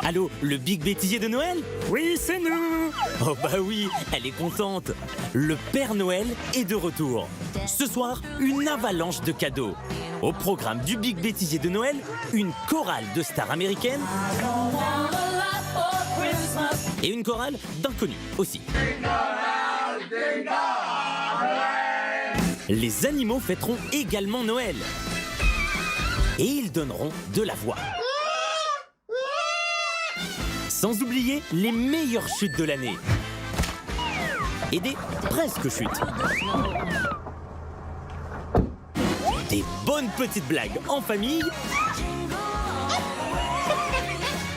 Allô, le Big Bêtisier de Noël? Oui, c'est nous. Oh bah oui, elle est contente. Le Père Noël est de retour. Ce soir, une avalanche de cadeaux. Au programme du Big Bêtisier de Noël, une chorale de stars américaines et une chorale d'inconnus aussi. Les animaux fêteront également Noël. Et ils donneront de la voix. Sans oublier les meilleures chutes de l'année. Et des presque chutes. Des bonnes petites blagues en famille.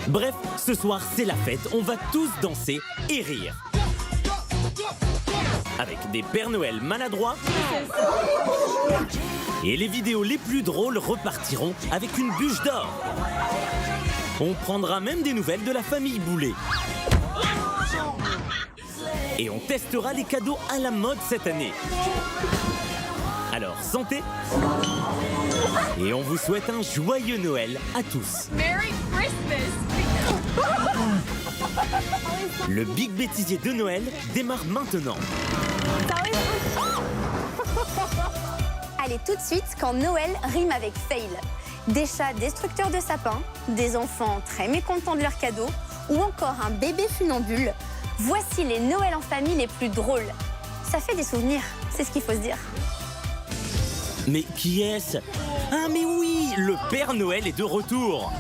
Bref, ce soir c'est la fête, on va tous danser et rire. Avec des Pères Noël maladroits. Et les vidéos les plus drôles repartiront avec une bûche d'or. On prendra même des nouvelles de la famille Boulet. Et on testera les cadeaux à la mode cette année. Alors, santé. Et on vous souhaite un joyeux Noël à tous. Merry Christmas! Le Big Bêtisier de Noël démarre maintenant. Allez tout de suite quand Noël rime avec fail. Des chats destructeurs de sapins, des enfants très mécontents de leurs cadeaux ou encore un bébé funambule. Voici les Noëls en famille les plus drôles. Ça fait des souvenirs, c'est ce qu'il faut se dire. Mais qui est-ce? Ah mais oui, le Père Noël est de retour.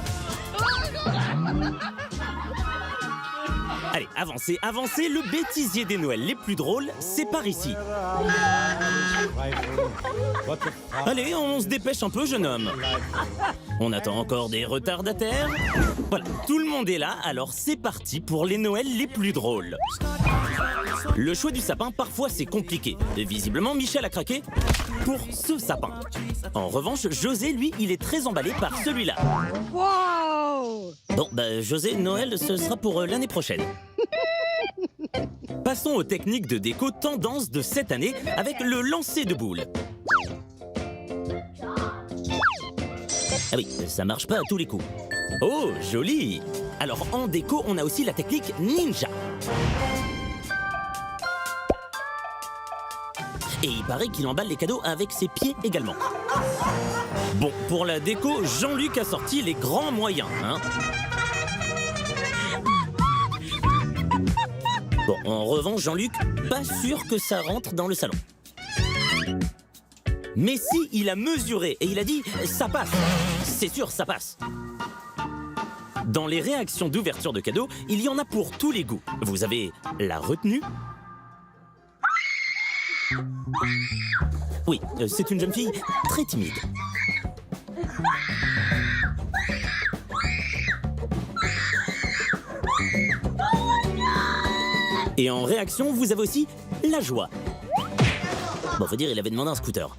Allez, avancez, avancez, le bêtisier des Noëls les plus drôles, c'est par ici. Allez, on se dépêche un peu, jeune homme. On attend encore des retardataires. Voilà, tout le monde est là, alors c'est parti pour les Noëls les plus drôles. Le choix du sapin, parfois c'est compliqué. Et visiblement, Michel a craqué pour ce sapin. En revanche, José, lui, il est très emballé par celui-là. Wow! Bon, bah José, Noël, ce sera pour l'année prochaine. Passons aux techniques de déco tendance de cette année avec le lancer de boules. Ah oui, ça marche pas à tous les coups. Oh, joli! Alors en déco, on a aussi la technique ninja. Et il paraît qu'il emballe les cadeaux avec ses pieds également. Bon, pour la déco, Jean-Luc a sorti les grands moyens, hein. Bon, en revanche, Jean-Luc, pas sûr que ça rentre dans le salon. Mais si, il a mesuré et il a dit « ça passe ». C'est sûr, ça passe. Dans les réactions d'ouverture de cadeaux, il y en a pour tous les goûts. Vous avez la retenue. Oui, c'est une jeune fille très timide. Et en réaction, vous avez aussi la joie. Bon, faut dire, il avait demandé un scooter.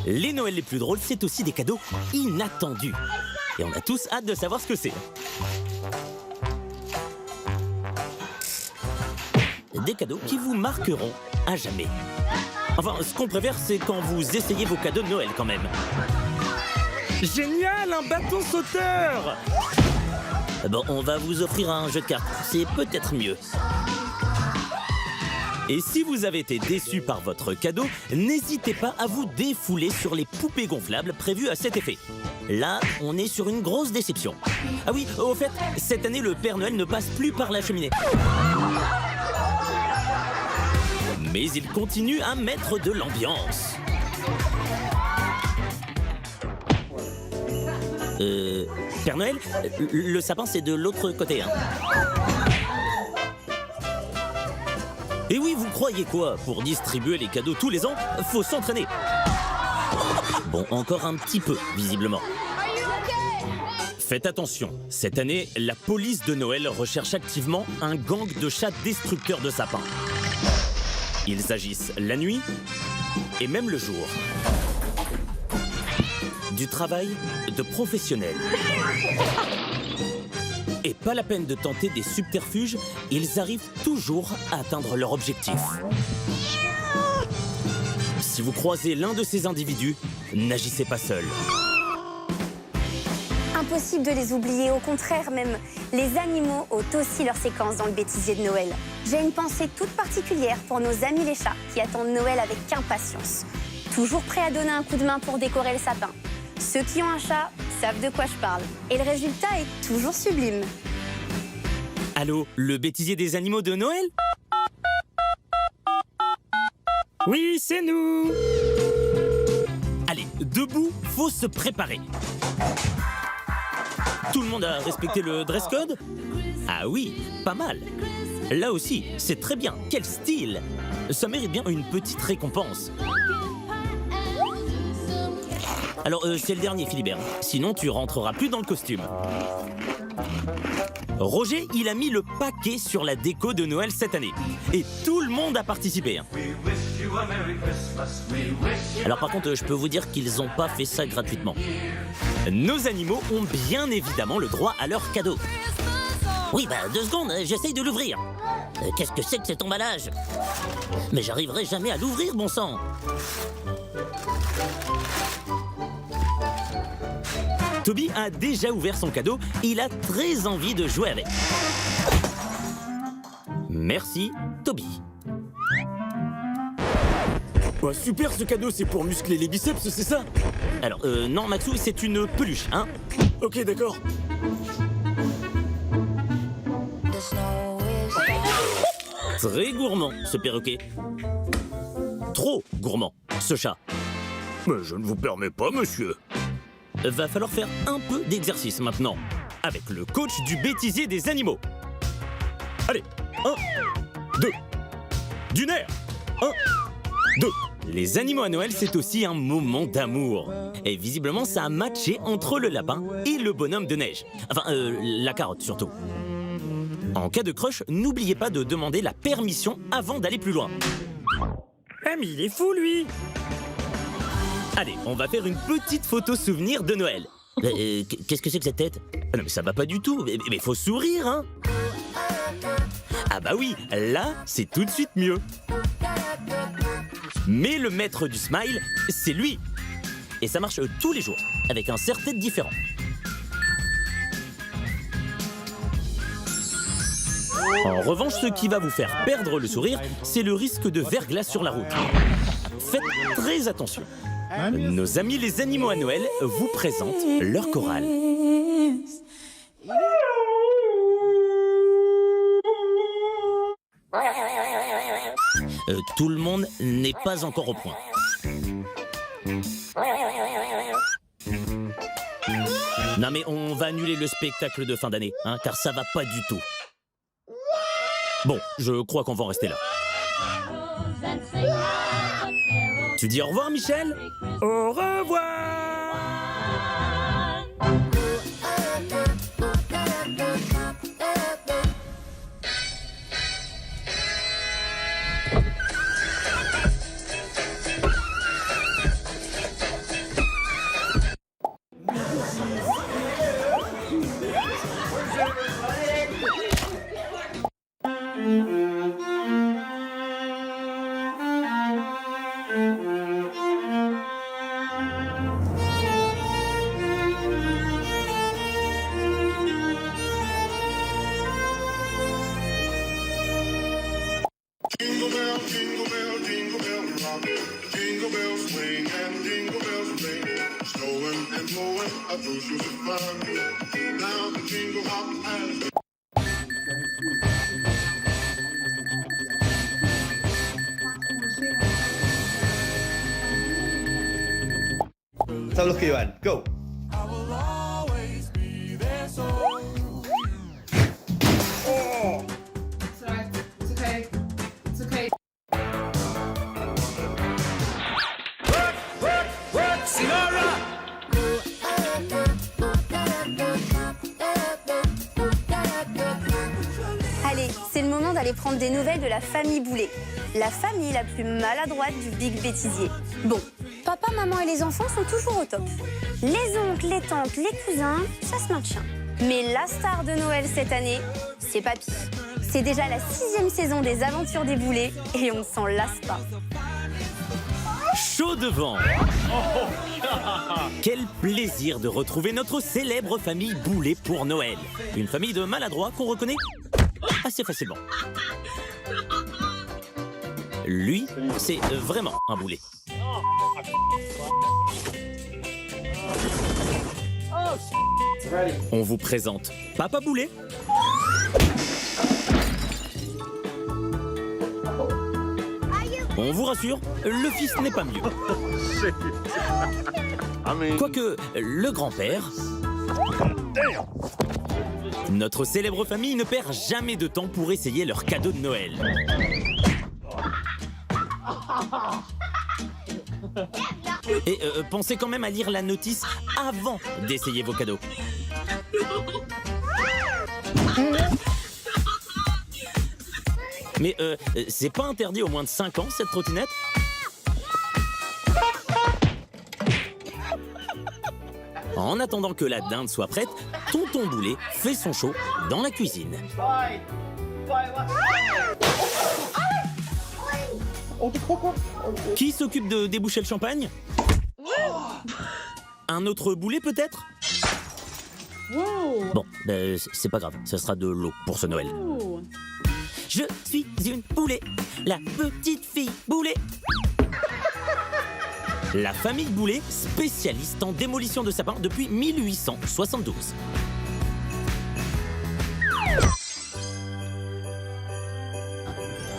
Les Noëls les plus drôles, c'est aussi des cadeaux inattendus. Et on a tous hâte de savoir ce que c'est. Des cadeaux qui vous marqueront à jamais. Enfin, ce qu'on préfère, c'est quand vous essayez vos cadeaux de Noël, quand même. Génial, un bâton sauteur. Bon, on va vous offrir un jeu de cartes. C'est peut-être mieux. Et si vous avez été déçu par votre cadeau, n'hésitez pas à vous défouler sur les poupées gonflables prévues à cet effet. Là, on est sur une grosse déception. Ah oui, au fait, cette année, le Père Noël ne passe plus par la cheminée. Mais il continue à mettre de l'ambiance. Père Noël, le sapin, c'est de l'autre côté, hein. Et oui, vous croyez quoi? Pour distribuer les cadeaux tous les ans, faut s'entraîner. Bon, encore un petit peu, visiblement. Faites attention, cette année, la police de Noël recherche activement un gang de chats destructeurs de sapins. Ils agissent la nuit et même le jour. Du travail de professionnels. Et pas la peine de tenter des subterfuges, ils arrivent toujours à atteindre leur objectif. Si vous croisez l'un de ces individus, n'agissez pas seul. Impossible de les oublier, au contraire même, les animaux ont aussi leur séquence dans le bêtisier de Noël. J'ai une pensée toute particulière pour nos amis les chats qui attendent Noël avec impatience. Toujours prêts à donner un coup de main pour décorer le sapin. Ceux qui ont un chat savent de quoi je parle. Et le résultat est toujours sublime. Allô, le bêtisier des animaux de Noël? Oui, c'est nous. Allez, debout, faut se préparer. Tout le monde a respecté le dress code? Ah oui, pas mal. Là aussi, c'est très bien. Quel style! Ça mérite bien une petite récompense. Alors, c'est le dernier, Philibert. Sinon, tu rentreras plus dans le costume. Roger, il a mis le paquet sur la déco de Noël cette année. Et tout le monde a participé. Alors par contre, je peux vous dire qu'ils n'ont pas fait ça gratuitement. Nos animaux ont bien évidemment le droit à leur cadeau. Oui, 2 secondes, j'essaye de l'ouvrir. Qu'est-ce que c'est que cet emballage? Mais j'arriverai jamais à l'ouvrir, bon sang. Toby a déjà ouvert son cadeau et il a très envie de jouer avec. Merci, Toby. Bah, super ce cadeau, c'est pour muscler les biceps, c'est ça? Alors, non, Maxou, c'est une peluche, hein? Ok, d'accord. Très gourmand, ce perroquet. Trop gourmand, ce chat. Mais je ne vous permets pas, monsieur. Va falloir faire un peu d'exercice maintenant, avec le coach du bêtisier des animaux. Allez, 1, 2, du nerf. 1, 2. Les animaux à Noël, c'est aussi un moment d'amour. Et visiblement, ça a matché entre le lapin et le bonhomme de neige. Enfin, la carotte surtout. En cas de crush, n'oubliez pas de demander la permission avant d'aller plus loin. Ah, mais il est fou, lui. Allez, on va faire une petite photo souvenir de Noël. Qu'est-ce que c'est que cette tête? Ah non, mais ça va pas du tout. Mais faut sourire, hein. Ah bah oui, là, c'est tout de suite mieux. Mais le maître du smile, c'est lui. Et ça marche tous les jours, avec un serre-tête différent. En revanche, ce qui va vous faire perdre le sourire, c'est le risque de verglas sur la route. Faites très attention. Nos amis les animaux à Noël vous présentent leur chorale. Tout le monde n'est pas encore au point. Non mais on va annuler le spectacle de fin d'année, hein, car ça va pas du tout. Bon, je crois qu'on va en rester là. Tu dis au revoir, Michel? Au revoir. Jingle bell, jingle bell, jingle bell rock. Jingle bells swing and jingle bells ring. Snowing and blowing up through the fun. Now the jingle hop has been. Sau lúc Kiều Anh, go! It's alright. It's okay. It's okay. Allez, c'est le moment d'aller prendre des nouvelles de la famille Boulet. La famille la plus maladroite du Big Bêtisier. Bon, papa, maman et les enfants sont toujours au top. Les oncles, les tantes, les cousins, ça se maintient. Mais la star de Noël cette année, c'est Papy. C'est déjà la 6e saison des Aventures des Boulets et on ne s'en lasse pas. chaud devant. Quel plaisir de retrouver notre célèbre famille Boulet pour Noël. Une famille de maladroits qu'on reconnaît assez facilement. Lui, c'est vraiment un boulet. On vous présente Papa Boulet. On vous rassure, le fils n'est pas mieux. Quoique, le grand-père... Notre célèbre famille ne perd jamais de temps pour essayer leurs cadeaux de Noël. Et pensez quand même à lire la notice avant d'essayer vos cadeaux. Mais c'est pas interdit aux moins de 5 ans, cette trottinette? En attendant que la dinde soit prête, Tonton Boulet fait son show dans la cuisine. Qui s'occupe de déboucher le champagne? Un autre boulet peut-être? Bon, c'est pas grave, ça sera de l'eau pour ce Noël. Je suis une Boulet, la petite fille Boulet. La famille Boulet, spécialiste en démolition de sapins depuis 1872.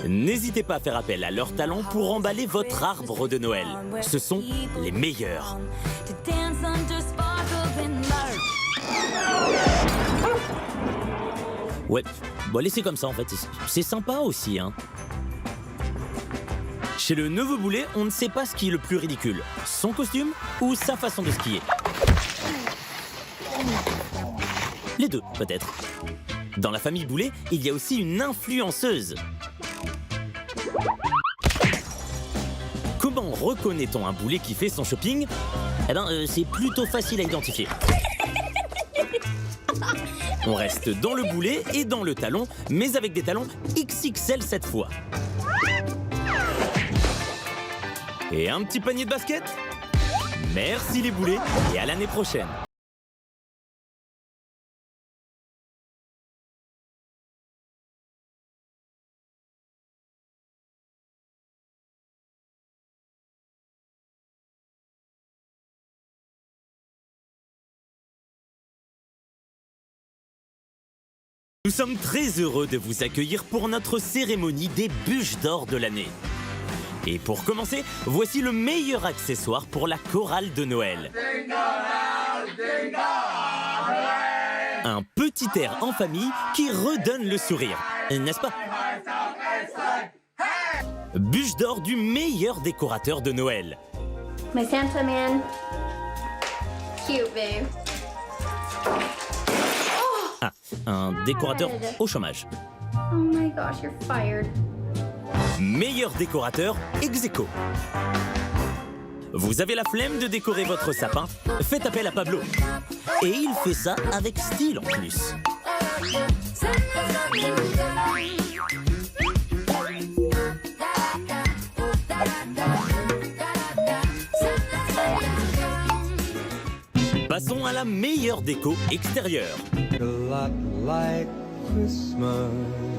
N'hésitez pas à faire appel à leur talent pour emballer votre arbre de Noël. Ce sont les meilleurs. Ouais, bon, laissez comme ça en fait, c'est sympa aussi, hein. Chez le neveu Boulet, on ne sait pas ce qui est le plus ridicule, son costume ou sa façon de skier. Les deux, peut-être. Dans la famille Boulet, il y a aussi une influenceuse. Comment reconnaît-on un boulet qui fait son shopping? Eh ben, c'est plutôt facile à identifier. On reste dans le boulet et dans le talon, mais avec des talons XXL cette fois. Et un petit panier de basket? Merci les boulets et à l'année prochaine. Nous sommes très heureux de vous accueillir pour notre cérémonie des bûches d'or de l'année. Et pour commencer, voici le meilleur accessoire pour la chorale de Noël. Un petit air en famille qui redonne le sourire, n'est-ce pas? Bûche d'or du meilleur décorateur de Noël. My Santa man. Cute, babe. Ah, un décorateur au chômage. Oh my gosh, you're fired. Meilleur décorateur ex aequo. Vous avez la flemme de décorer votre sapin? Faites appel à Pablo. Et il fait ça avec style en plus. Passons à la meilleure déco extérieure.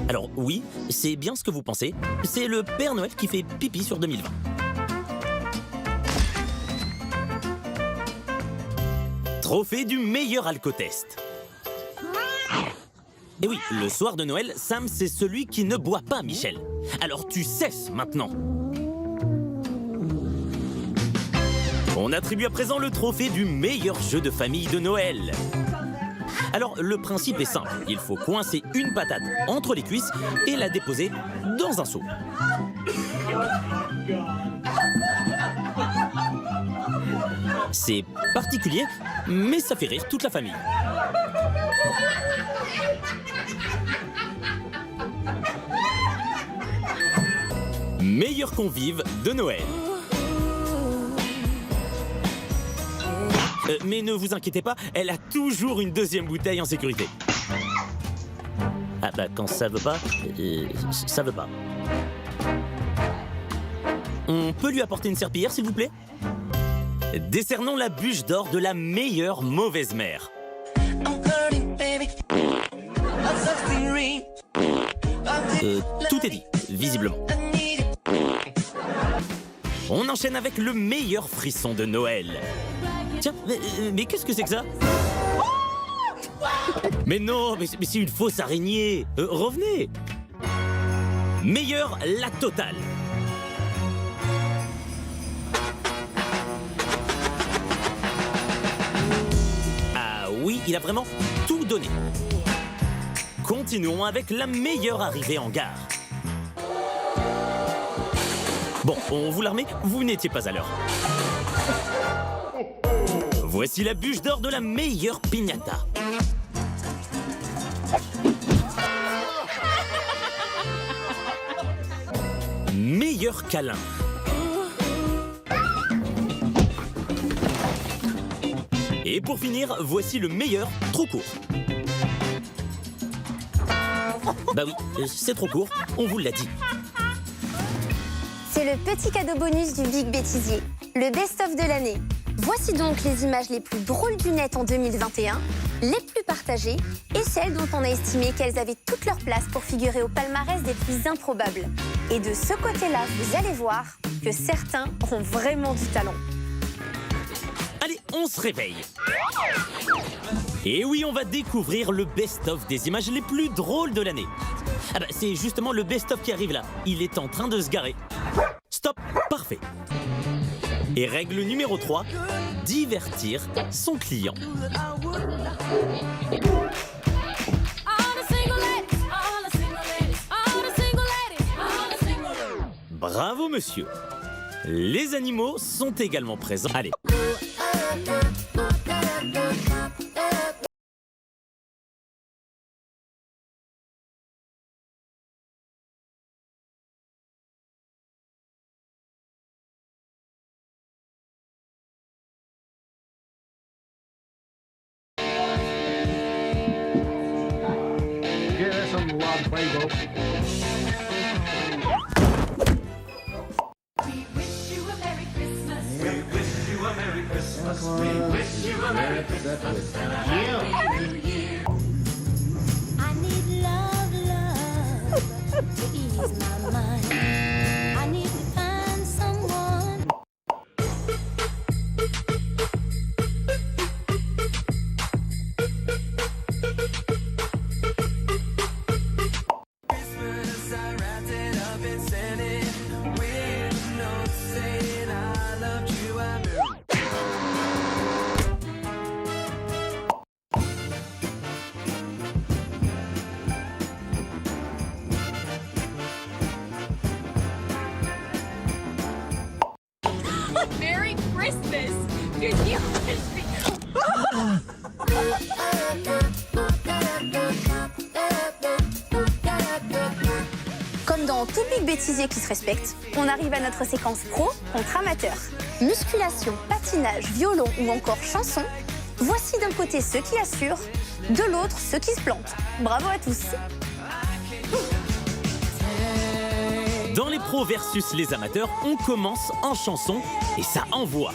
Alors oui, c'est bien ce que vous pensez. C'est le Père Noël qui fait pipi sur 2020. Trophée du meilleur alcotest. Et oui, le soir de Noël, Sam, c'est celui qui ne boit pas, Michel. Alors tu cesses maintenant. On attribue à présent le trophée du meilleur jeu de famille de Noël. Alors, le principe est simple. Il faut coincer une patate entre les cuisses et la déposer dans un seau. C'est particulier, mais ça fait rire toute la famille. Meilleur convive de Noël. Mais ne vous inquiétez pas, elle a toujours une deuxième bouteille en sécurité. Ah bah quand ça veut pas, ça veut pas. On peut lui apporter une serpillière, s'il vous plaît? Décernons la bûche d'or de la meilleure mauvaise mère. Tout est dit, visiblement. On enchaîne avec le meilleur frisson de Noël. Tiens, mais qu'est-ce que c'est que ça? Mais non, mais c'est une fausse araignée. Revenez. Meilleure, la totale. Ah oui, il a vraiment tout donné. Continuons avec la meilleure arrivée en gare. Bon, on vous la remet, vous n'étiez pas à l'heure. Voici la bûche d'or de la meilleure piñata. Meilleur câlin. Et pour finir, voici le meilleur trop court. Bah oui, c'est trop court, on vous l'a dit. C'est le petit cadeau bonus du Big Bêtisier, le best-of de l'année. Voici donc les images les plus drôles du net en 2021, les plus partagées et celles dont on a estimé qu'elles avaient toute leur place pour figurer au palmarès des plus improbables. Et de ce côté-là, vous allez voir que certains ont vraiment du talent. Allez, on se réveille. Et oui, on va découvrir le best-of des images les plus drôles de l'année. Ah bah, c'est justement le best-of qui arrive là. Il est en train de se garer. Stop, parfait. Et règle numéro 3, divertir son client. Bravo monsieur. Les animaux sont également présents. Allez. I need love, love to ease my mind. I need to find someone. Christmas, I wrapped it up and sent it with a note saying I loved you. I Merry Christmas! Did you wish me? Comme dans tout Big Bêtisier qui se respecte, on arrive à notre séquence pro contre amateur. Musculation, patinage, violon ou encore chanson, voici d'un côté ceux qui assurent, de l'autre ceux qui se plantent. Bravo à tous. Dans les pros versus les amateurs, on commence en chanson et ça envoie.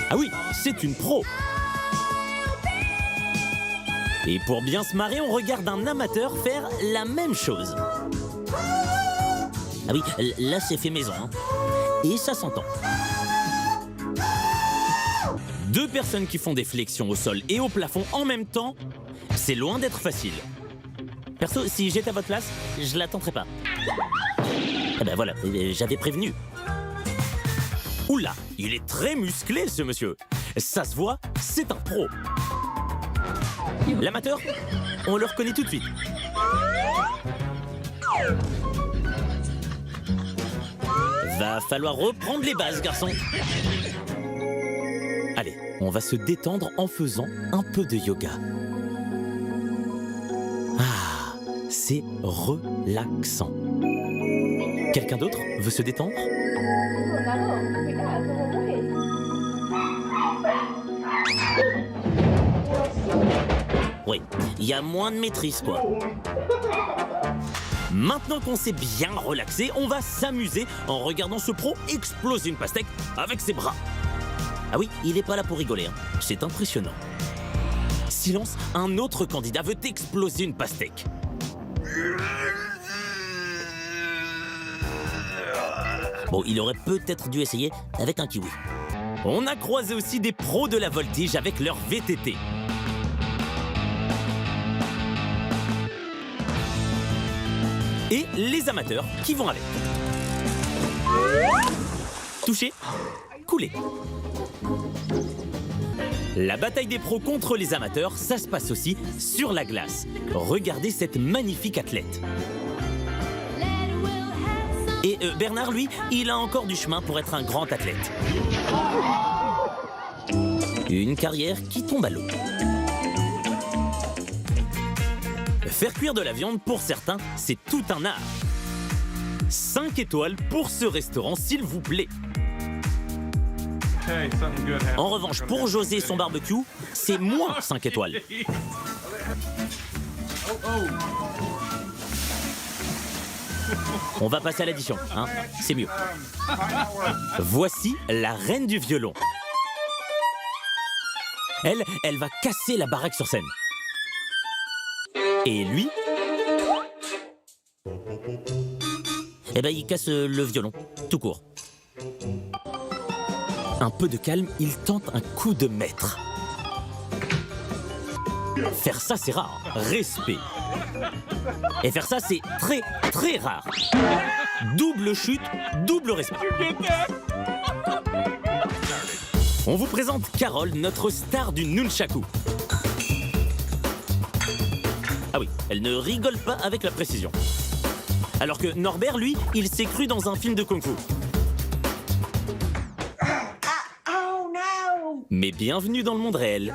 Ah oui, c'est une pro. Et pour bien se marrer, on regarde un amateur faire la même chose. Ah oui, là c'est fait maison, hein. Et ça s'entend. Deux personnes qui font des flexions au sol et au plafond en même temps, c'est loin d'être facile. Perso, si j'étais à votre place, je la tenterais pas. Ah ben voilà, j'avais prévenu. Oula, il est très musclé ce monsieur. Ça se voit, c'est un pro. L'amateur, on le reconnaît tout de suite. Va falloir reprendre les bases, garçon. Allez, on va se détendre en faisant un peu de yoga. Ah, c'est relaxant. Quelqu'un d'autre veut se détendre ? Oui, il y a moins de maîtrise, quoi. Maintenant qu'on s'est bien relaxé, on va s'amuser en regardant ce pro exploser une pastèque avec ses bras. Ah oui, il n'est pas là pour rigoler, hein. C'est impressionnant. Silence, un autre candidat veut exploser une pastèque. Bon, il aurait peut-être dû essayer avec un kiwi. On a croisé aussi des pros de la voltige avec leur VTT. Et les amateurs qui vont avec. Toucher, couler. La bataille des pros contre les amateurs, ça se passe aussi sur la glace. Regardez cette magnifique athlète. Et Bernard, lui, il a encore du chemin pour être un grand athlète. Une carrière qui tombe à l'eau. Faire cuire de la viande, pour certains, c'est tout un art. 5 étoiles pour ce restaurant, s'il vous plaît. En revanche, pour José et son barbecue, c'est moins 5 étoiles. On va passer à l'addition, hein, c'est mieux. Voici la reine du violon. Elle va casser la baraque sur scène. Et lui, eh ben, il casse le violon, tout court. Un peu de calme, il tente un coup de maître. Faire ça, c'est rare. Respect. Et faire ça, c'est très, très rare. Double chute, double respect. On vous présente Carole, notre star du nunchaku. Ah oui, elle ne rigole pas avec la précision. Alors que Norbert, lui, il s'est cru dans un film de kung-fu. Mais bienvenue dans le monde réel.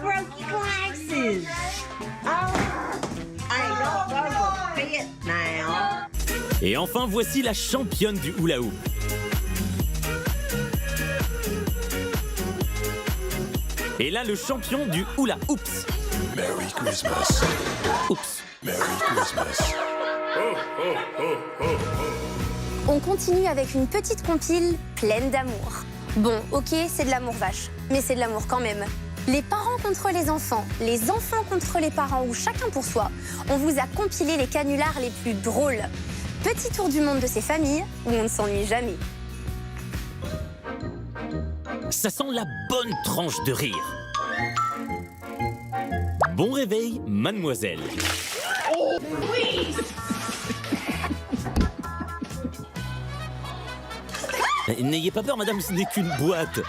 Et enfin, voici la championne du hula hoop. Et là, le champion du hula hoops. Merry Christmas. Oups. Merry Christmas. On continue avec une petite compile pleine d'amour. Bon, ok, c'est de l'amour vache, mais c'est de l'amour quand même. Les parents contre les enfants contre les parents ou chacun pour soi, on vous a compilé les canulars les plus drôles. Petit tour du monde de ces familles où on ne s'ennuie jamais. Ça sent la bonne tranche de rire. Bon réveil, mademoiselle. N'ayez pas peur, madame, ce n'est qu'une boîte.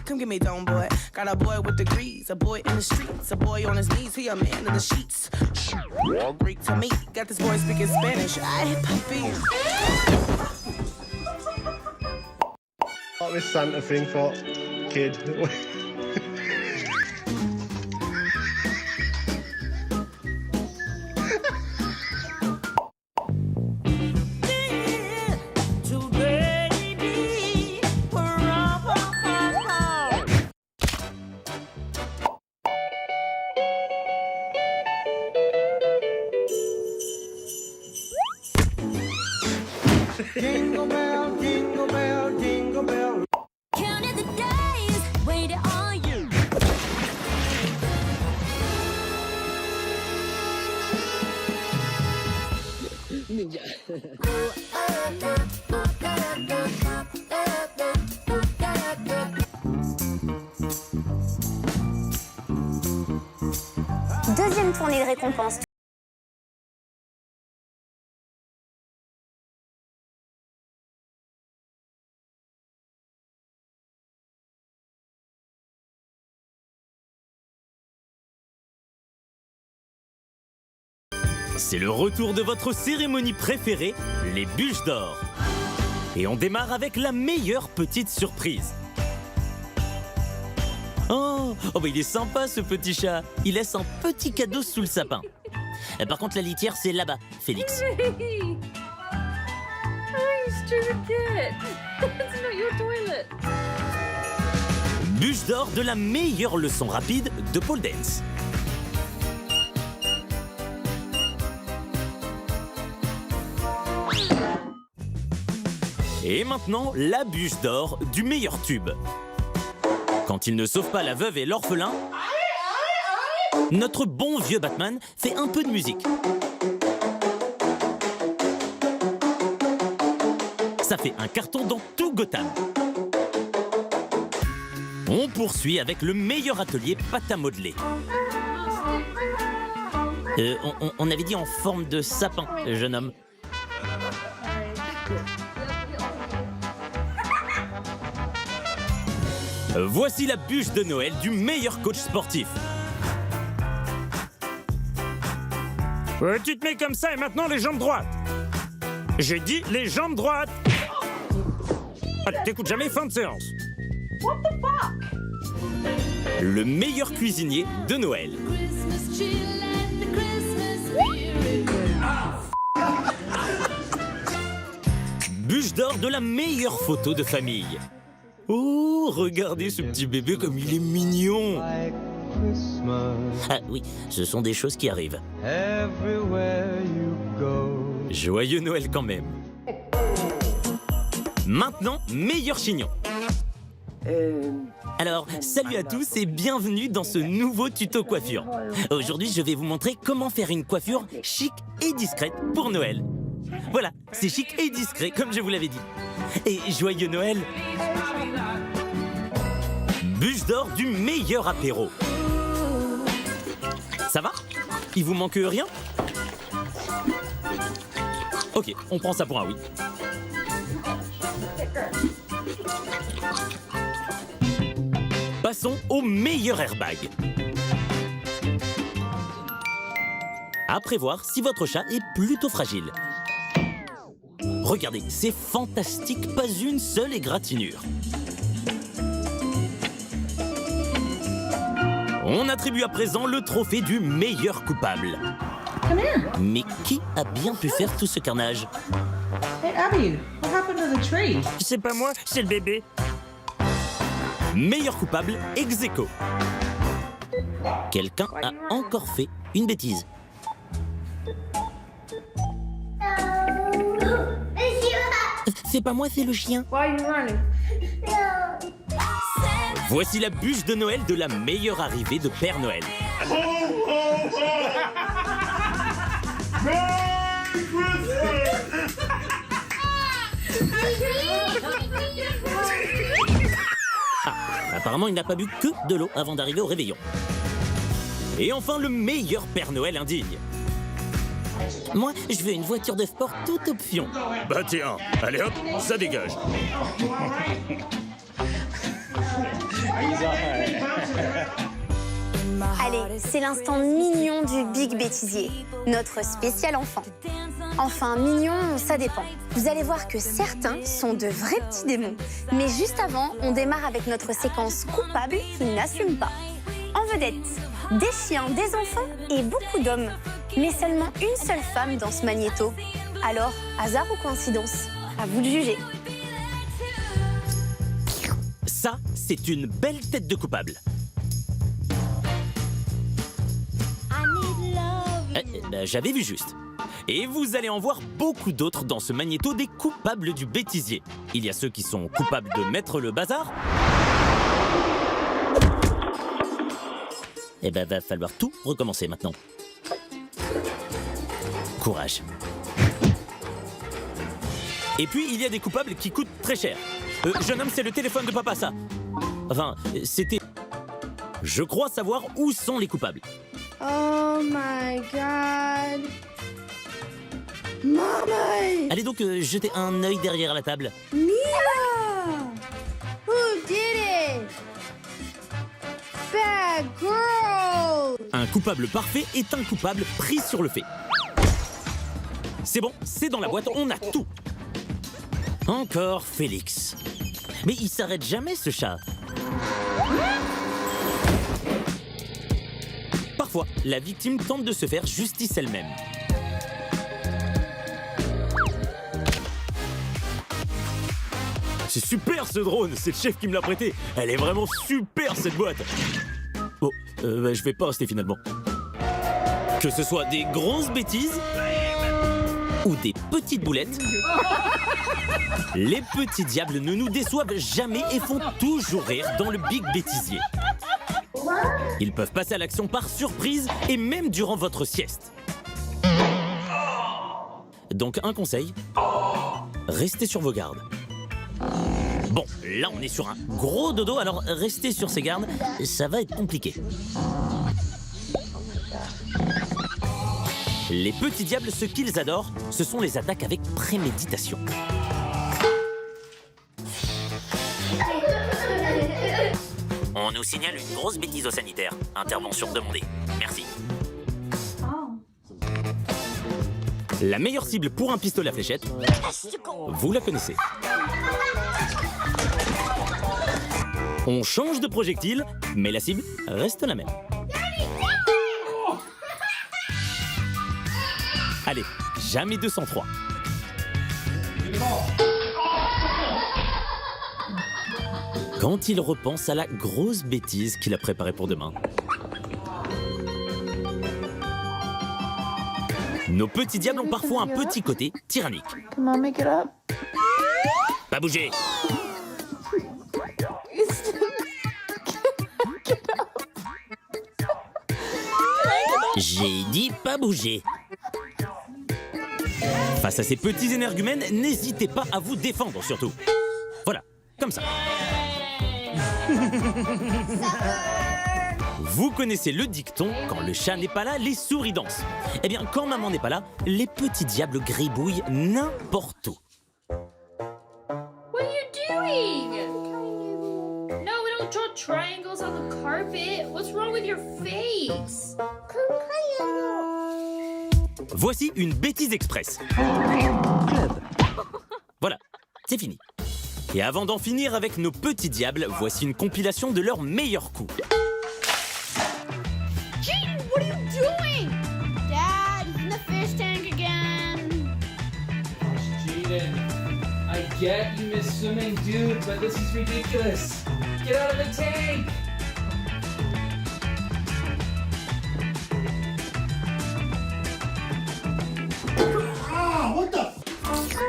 Come get me down, boy. Got a boy with degrees, a boy in the streets, a boy on his knees, he a man in the sheets. Greek to me, got this boy speaking Spanish. Ay, papi. What this Santa thing for, kid? Jingle bell, jingle bell, jingle bell. Counted the days, waited on you. Deuxième tournée de récompense. C'est le retour de votre cérémonie préférée, les bûches d'or. Et on démarre avec la meilleure petite surprise. Oh bah il est sympa ce petit chat. Il laisse un petit cadeau sous le sapin. Par contre, la litière, c'est là-bas, Félix. Hey! Oh, you stupid kid! It's not your toilet! Bûche d'or de la meilleure leçon rapide de pole dance. Et maintenant, la bûche d'or du meilleur tube. Quand il ne sauve pas la veuve et l'orphelin, notre bon vieux Batman fait un peu de musique. Ça fait un carton dans tout Gotham. On poursuit avec le meilleur atelier pâte à modeler. On avait dit en forme de sapin, jeune homme. Voici la bûche de Noël du meilleur coach sportif. Tu te mets comme ça et maintenant les jambes droites. J'ai dit les jambes droites. Allez, t'écoutes jamais, fin de séance. Le meilleur cuisinier de Noël. Christmas chill and the Christmas spirit. Bûche d'or de la meilleure photo de famille. Oh, regardez ce petit bébé comme il est mignon. Ah oui, ce sont des choses qui arrivent. Joyeux Noël quand même. Maintenant, meilleur chignon. Alors, salut à tous et bienvenue dans ce nouveau tuto coiffure. Aujourd'hui, je vais vous montrer comment faire une coiffure chic et discrète pour Noël. Voilà, c'est chic et discret comme je vous l'avais dit. Et joyeux Noël. Bûche d'or du meilleur apéro. Ça va? Il vous manque rien? Ok, on prend ça pour un oui. Passons au meilleur airbag. À prévoir si votre chat est plutôt fragile. Regardez, c'est fantastique, pas une seule égratignure. On attribue à présent le trophée du meilleur coupable. Mais qui a bien pu faire tout ce carnage? Hey Abby, what happened to the tree? C'est pas moi, c'est le bébé. Meilleur coupable, ex aequo. Quelqu'un a encore fait une bêtise. C'est pas moi, c'est le chien. Why are you running? Voici la bûche de Noël de la meilleure arrivée de Père Noël. Apparemment, il n'a pas bu que de l'eau avant d'arriver au réveillon. Et enfin, le meilleur Père Noël indigne. Moi, je veux une voiture de sport toute option. Bah tiens, allez hop, ça dégage. Allez, c'est l'instant mignon du Big Bêtisier, notre spécial enfant. Enfin, mignon, ça dépend. Vous allez voir que certains sont de vrais petits démons. Mais juste avant, on démarre avec notre séquence coupable qu'ils n'assument pas. En vedette, des chiens, des enfants et beaucoup d'hommes. Mais seulement une seule femme dans ce magnéto. Alors, hasard ou coïncidence? À vous de juger. Ça, c'est une belle tête de coupable. J'avais vu juste. Et vous allez en voir beaucoup d'autres dans ce magnéto des coupables du bêtisier. Il y a ceux qui sont coupables de mettre le bazar. Eh ben, va falloir tout recommencer maintenant. Courage. Et puis, il y a des coupables qui coûtent très cher. Jeune homme, c'est le téléphone de papa, ça. Enfin, c'était... Je crois savoir où sont les coupables. Oh my god. Mommy! Allez donc jeter un œil derrière la table. Mia! Who did it? Bad girl! Un coupable parfait est un coupable pris sur le fait. C'est bon, c'est dans la boîte, on a tout. Encore Félix. Mais il s'arrête jamais, ce chat. parfois, la victime tente de se faire justice elle-même. C'est super ce drone, c'est le chef qui me l'a prêté. Elle est vraiment super cette boîte. Bon, je vais poster finalement. Que ce soit des grosses bêtises ou des petites boulettes, les petits diables ne nous déçoivent jamais et font toujours rire dans le Big Bêtisier. Ils peuvent passer à l'action par surprise et même durant votre sieste. Donc un conseil, restez sur vos gardes. Bon, là on est sur un gros dodo, alors restez sur ses gardes, ça va être compliqué. Les petits diables, ce qu'ils adorent, ce sont les attaques avec préméditation. On nous signale une grosse bêtise au sanitaire. Intervention demandée. Merci. La meilleure cible pour un pistolet à fléchette, vous la connaissez. On change de projectile, mais la cible reste la même. Allez, jamais 203. Quand il repense à la grosse bêtise qu'il a préparée pour demain. Nos petits diables ont parfois un petit côté tyrannique. Come on, make it up. Pas bouger. J'ai dit pas bouger. Face à ces petits énergumènes, n'hésitez pas à vous défendre surtout. Voilà, comme ça. Vous connaissez le dicton, quand le chat n'est pas là, les souris dansent. Eh bien, quand maman n'est pas là, les petits diables gribouillent n'importe où. What are you doing? No, we don't draw triangles on the carpet. What's wrong with your face? Voici une bêtise express. Voilà, c'est fini. Et avant d'en finir avec nos petits diables, voici une compilation de leurs meilleurs coups. Jaden, what are you doing? Dad, he's in the fish tank again. Jaden, I get you miss swimming, dude, but this is ridiculous. Get out of the tank!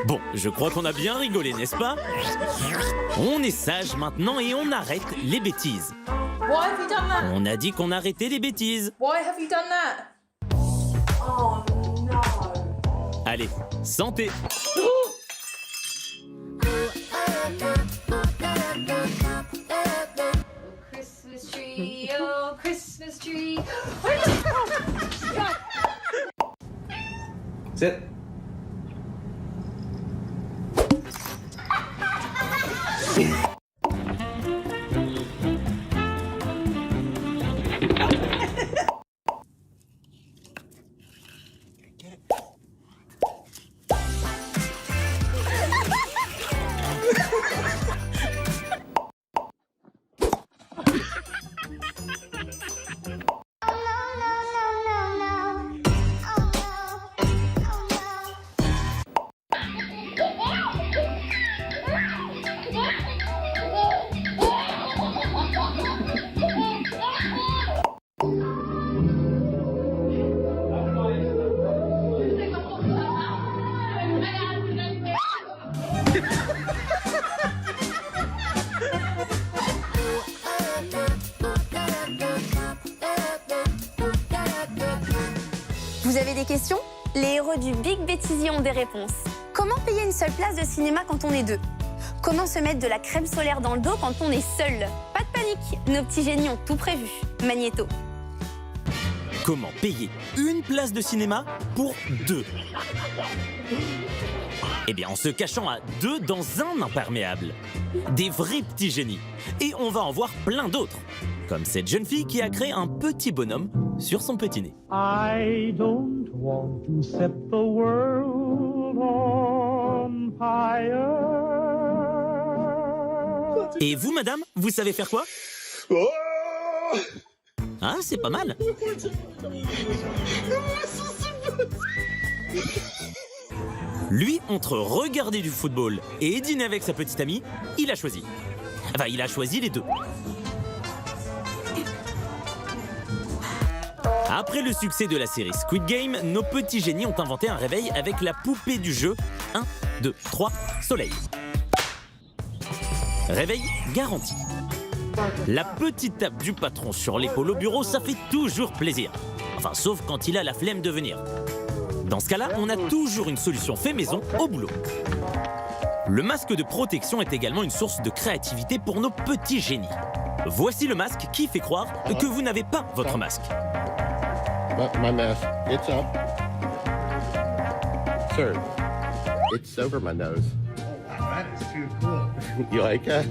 Bon, je crois qu'on a bien rigolé, n'est-ce pas? On est sage maintenant et on arrête les bêtises. Why have you done that? On a dit qu'on arrêtait les bêtises. Why have you done that? Allez, santé! Christmas tree, oh Christmas tree. Sit. Vous avez des questions? Les héros du Big Bêtisier ont des réponses. Comment payer une seule place de cinéma quand on est deux? Comment se mettre de la crème solaire dans le dos quand on est seul? Pas de panique, nos petits génies ont tout prévu. Magnéto. Comment payer une place de cinéma pour deux? Eh bien, en se cachant à deux dans un imperméable. Des vrais petits génies. Et on va en voir plein d'autres. Comme cette jeune fille qui a créé un petit bonhomme sur son petit nez. I don't want to set the world on fire. Et vous, madame, vous savez faire quoi? Ah, c'est pas mal. Lui, entre regarder du football et dîner avec sa petite amie, il a choisi. Enfin, il a choisi les deux. Après le succès de la série Squid Game, nos petits génies ont inventé un réveil avec la poupée du jeu 1, 2, 3, soleil. Réveil garanti. La petite tape du patron sur l'épaule au bureau, ça fait toujours plaisir. Enfin, sauf quand il a la flemme de venir. Dans ce cas-là, on a toujours une solution fait maison au boulot. Le masque de protection est également une source de créativité pour nos petits génies. Voici le masque qui fait croire que vous n'avez pas votre masque. My mask, it's up. Sir, it's over my nose. That is too cool. You like that?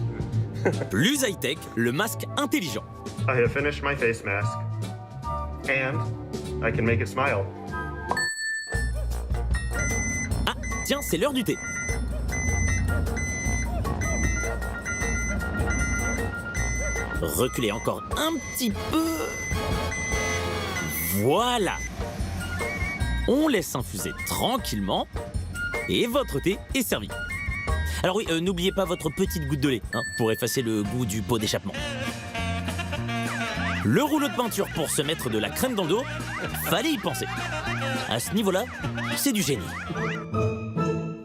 Plus high-tech, le masque intelligent. I have finished my face mask. And I can make it smile. Ah, tiens, c'est l'heure du thé. Reculez encore un petit peu. Voilà. On laisse infuser tranquillement et votre thé est servi. Alors oui, n'oubliez pas votre petite goutte de lait pour effacer le goût du pot d'échappement. Le rouleau de peinture pour se mettre de la crème dans le dos, fallait y penser. À ce niveau-là, c'est du génie.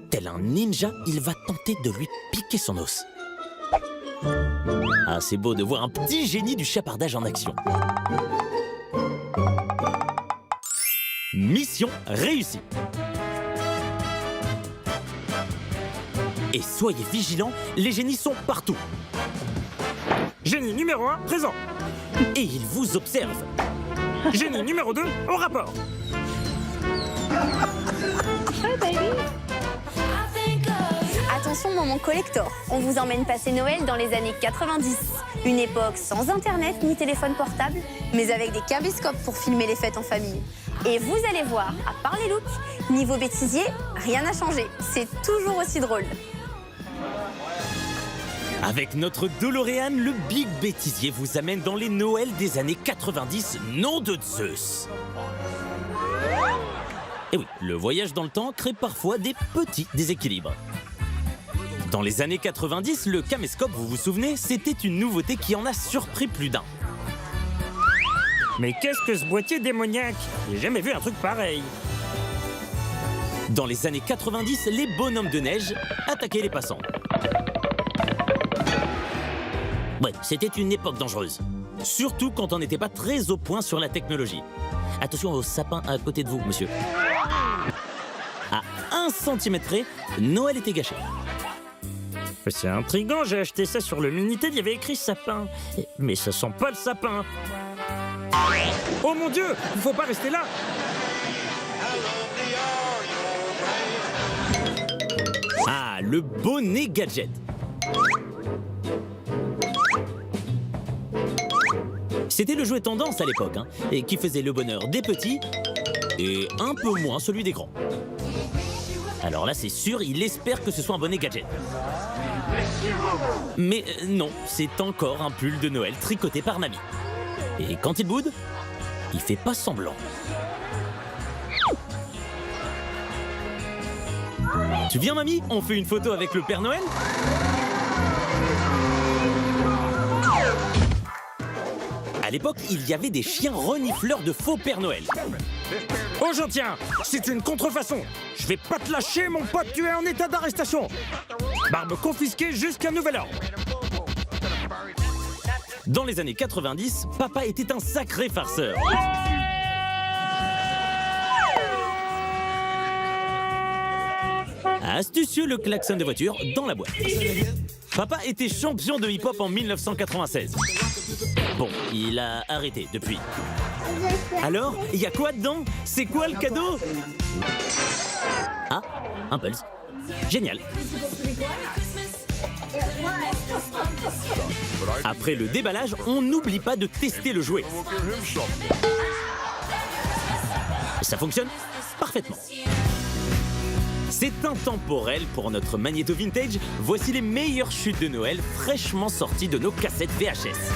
Tel un ninja, il va tenter de lui piquer son os. Ah, c'est beau de voir un petit génie du chapardage en action. Mission réussie. Et soyez vigilants, les génies sont partout. Génie numéro 1, présent. Et ils vous observent. Génie numéro 2, au rapport. Attention, moment collector. On vous emmène passer Noël dans les années 90. Une époque sans internet ni téléphone portable, mais avec des caméscopes pour filmer les fêtes en famille. Et vous allez voir, à part les looks, niveau bêtisier, rien n'a changé. C'est toujours aussi drôle. Avec notre DeLorean, le Big Bêtisier vous amène dans les Noëls des années 90, nom de Zeus. Et oui, le voyage dans le temps crée parfois des petits déséquilibres. Dans les années 90, le caméscope, vous vous souvenez, c'était une nouveauté qui en a surpris plus d'un. Mais qu'est-ce que ce boîtier démoniaque? J'ai jamais vu un truc pareil. Dans les années 90, les bonhommes de neige attaquaient les passants. Ouais, c'était une époque dangereuse. Surtout quand on n'était pas très au point sur la technologie. Attention au sapin à côté de vous, monsieur. À 1 cm près, Noël était gâché. C'est intriguant, j'ai acheté ça sur le Minitel, il y avait écrit sapin. Mais ça sent pas le sapin. Oh mon Dieu, il faut pas rester là. Ah, le bonnet gadget. C'était le jouet tendance à l'époque, et qui faisait le bonheur des petits et un peu moins celui des grands. Alors là, c'est sûr, il espère que ce soit un bonnet gadget. Mais non, c'est encore un pull de Noël tricoté par mamie. Et quand il boude, il fait pas semblant. Tu viens, mamie? On fait une photo avec le Père Noël? À l'époque, il y avait des chiens renifleurs de faux Père Noël. Oh, j'en tiens. C'est une contrefaçon. Je vais pas te lâcher, mon pote, tu es en état d'arrestation. Barbe confisquée jusqu'à nouvel ordre. Dans les années 90, papa était un sacré farceur. Astucieux, le klaxon de voiture dans la boîte. Papa était champion de hip-hop en 1996. Bon, il a arrêté depuis. Alors, il y a quoi dedans? C'est quoi le cadeau? Ah, un Pulse. Génial. Après le déballage, on n'oublie pas de tester le jouet. Ça fonctionne parfaitement. C'est intemporel pour notre magnéto vintage. Voici les meilleures chutes de Noël fraîchement sorties de nos cassettes VHS.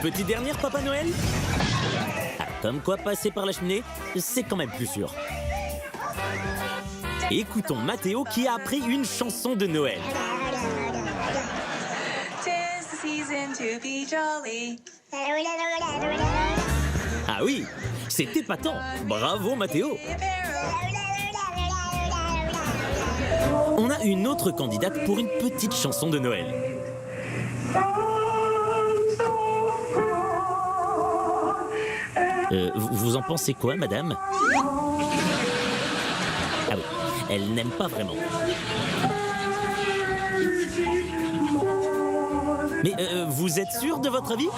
petite dernière, Papa Noël? Ah, comme quoi, passer par la cheminée, c'est quand même plus sûr. Écoutons Mathéo qui a appris une chanson de Noël. Ah oui, c'est épatant. Bravo Mathéo. On a une autre candidate pour une petite chanson de Noël. Vous en pensez quoi, madame? Ah oui, elle n'aime pas vraiment. Mais vous êtes sûr de votre avis?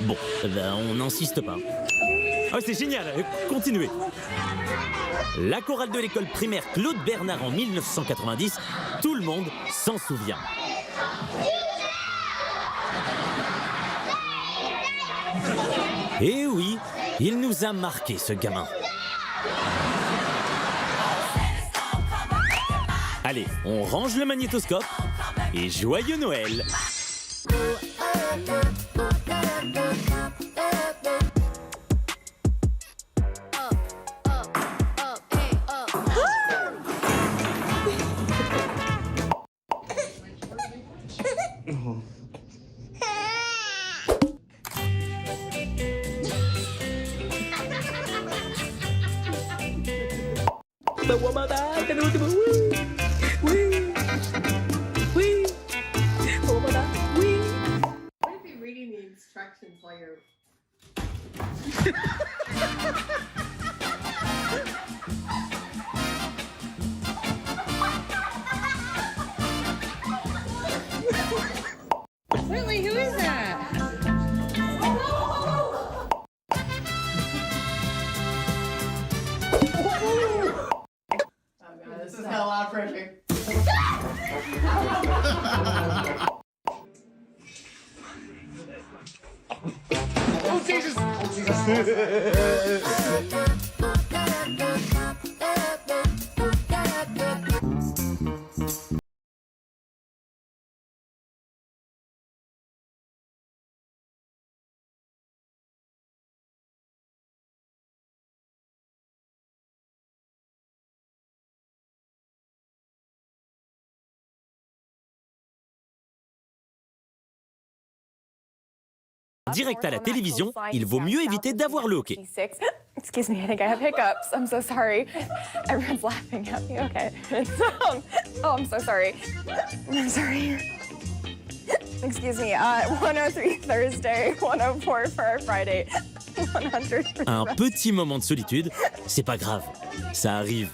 Bon, ben on n'insiste pas. Oh, c'est génial, continuez. La chorale de l'école primaire Claude Bernard en 1990, tout le monde s'en souvient. Et oui, il nous a marqué ce gamin. Allez, on range le magnétoscope et joyeux Noël! Wait, who is that? This is a lot of pressure. Oh, Jesus! Oh, Jesus! Direct à la télévision, il vaut mieux éviter d'avoir le hockey. Excuse me, I think I have hiccups. I'm so sorry. Everyone's laughing at me. Okay. Oh, I'm so sorry. I'm sorry. Excuse me. 103 Thursday, 104 for Friday, 100 for Un petit moment de solitude, c'est pas grave, ça arrive.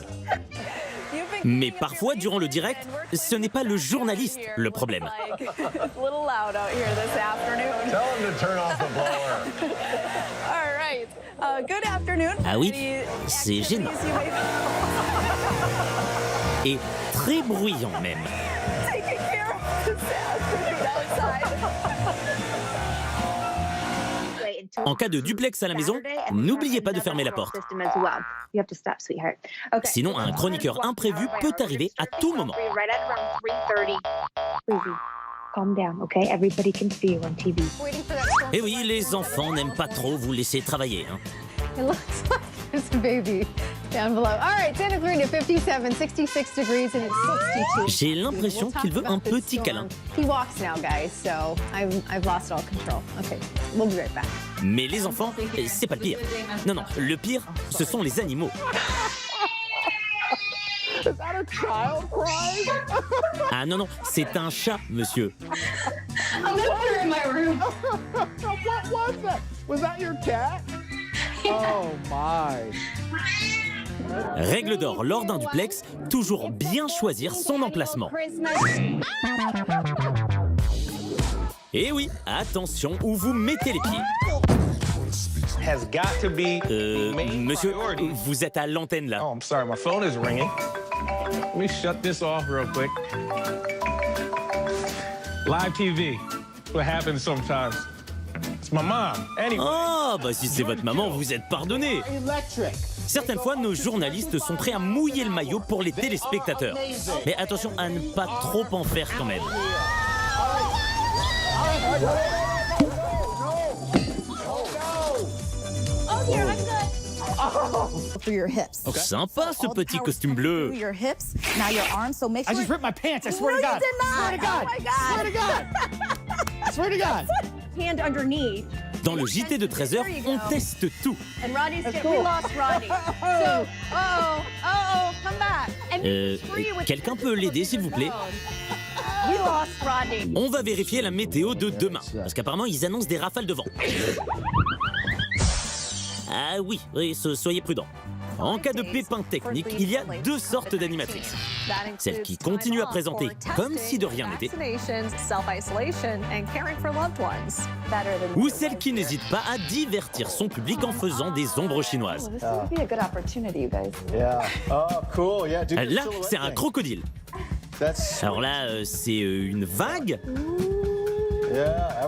Mais parfois, durant le direct, ce n'est pas le journaliste le problème. Like, it's a little loud out here this afternoon. Tell him to turn off the blower. All right. Good afternoon. Ah oui, Any c'est gênant. activities you may- Et très bruyant même. Taking care of the afternoon outside. En cas de duplex à la maison, n'oubliez pas de fermer la porte. Sinon, un chroniqueur imprévu peut arriver à tout moment. Et oui, les enfants n'aiment pas trop vous laisser travailler. Hein. It looks like there's a baby down below. All right, Santa Clarita, 57, 66 degrees, and it's 62. J'ai l'impression qu'il veut un petit câlin. He walks now, guys, so I've lost all control. Okay, we'll be right back. Mais les enfants, c'est pas le pire. Non, non, le pire, ce sont les animaux. Is that a child cry? Ah non, non, c'est un chat, monsieur. I'm gonna put her in my room. What was that? Was that your cat? Oh my. Règle d'or lors d'un duplex, toujours bien choisir son emplacement. Et oui, attention où vous mettez les pieds. Has got to be Monsieur, vous êtes à l'antenne là. Oh, I'm sorry, my phone is ringing. Let me shut this off real quick. Live TV. What happens sometimes. It's my mom. Anyway. Ah, bah si c'est votre maman, vous êtes pardonné. Certaines fois, nos journalistes sont prêts à mouiller le maillot pour les téléspectateurs. Mais attention à ne pas trop en faire quand même. through your hips. Sympa ce petit costume bleu. Through your hips. Now your arms. So make I sure. just ripped my pants. I swear No, to God. you did not. Swear to God. Oh my God. Swear to God. Swear to God. Hand underneath. Dans le JT de 13h, on teste tout. And Roddy's we lost Roddy. So, come back. And Quelqu'un peut l'aider s'il vous plaît? we lost Roddy. On va vérifier la météo de demain, parce qu'apparemment ils annoncent des rafales de vent. Ah oui, soyez prudents. En cas de pépin technique, il y a deux sortes d'animatrices. Celles qui continuent à présenter comme si de rien n'était, ou celle qui n'hésite pas à divertir son public en faisant des ombres chinoises. Yeah. Oh, cool. Yeah, dude. Là, c'est un crocodile. Alors là, c'est une vague.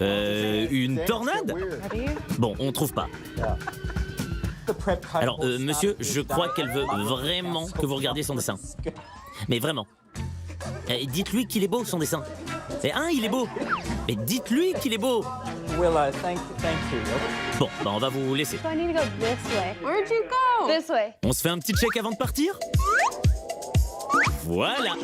Une tornade. Bon, on trouve pas. Alors, monsieur, je crois qu'elle veut vraiment que vous regardiez son dessin. Mais vraiment. Dites-lui qu'il est beau, son dessin. Il est beau. Mais dites-lui qu'il est beau. Thank you. Bon, on va vous laisser. So I need to go this way. Where'd you go? This way. On se fait un petit check avant de partir? Voilà.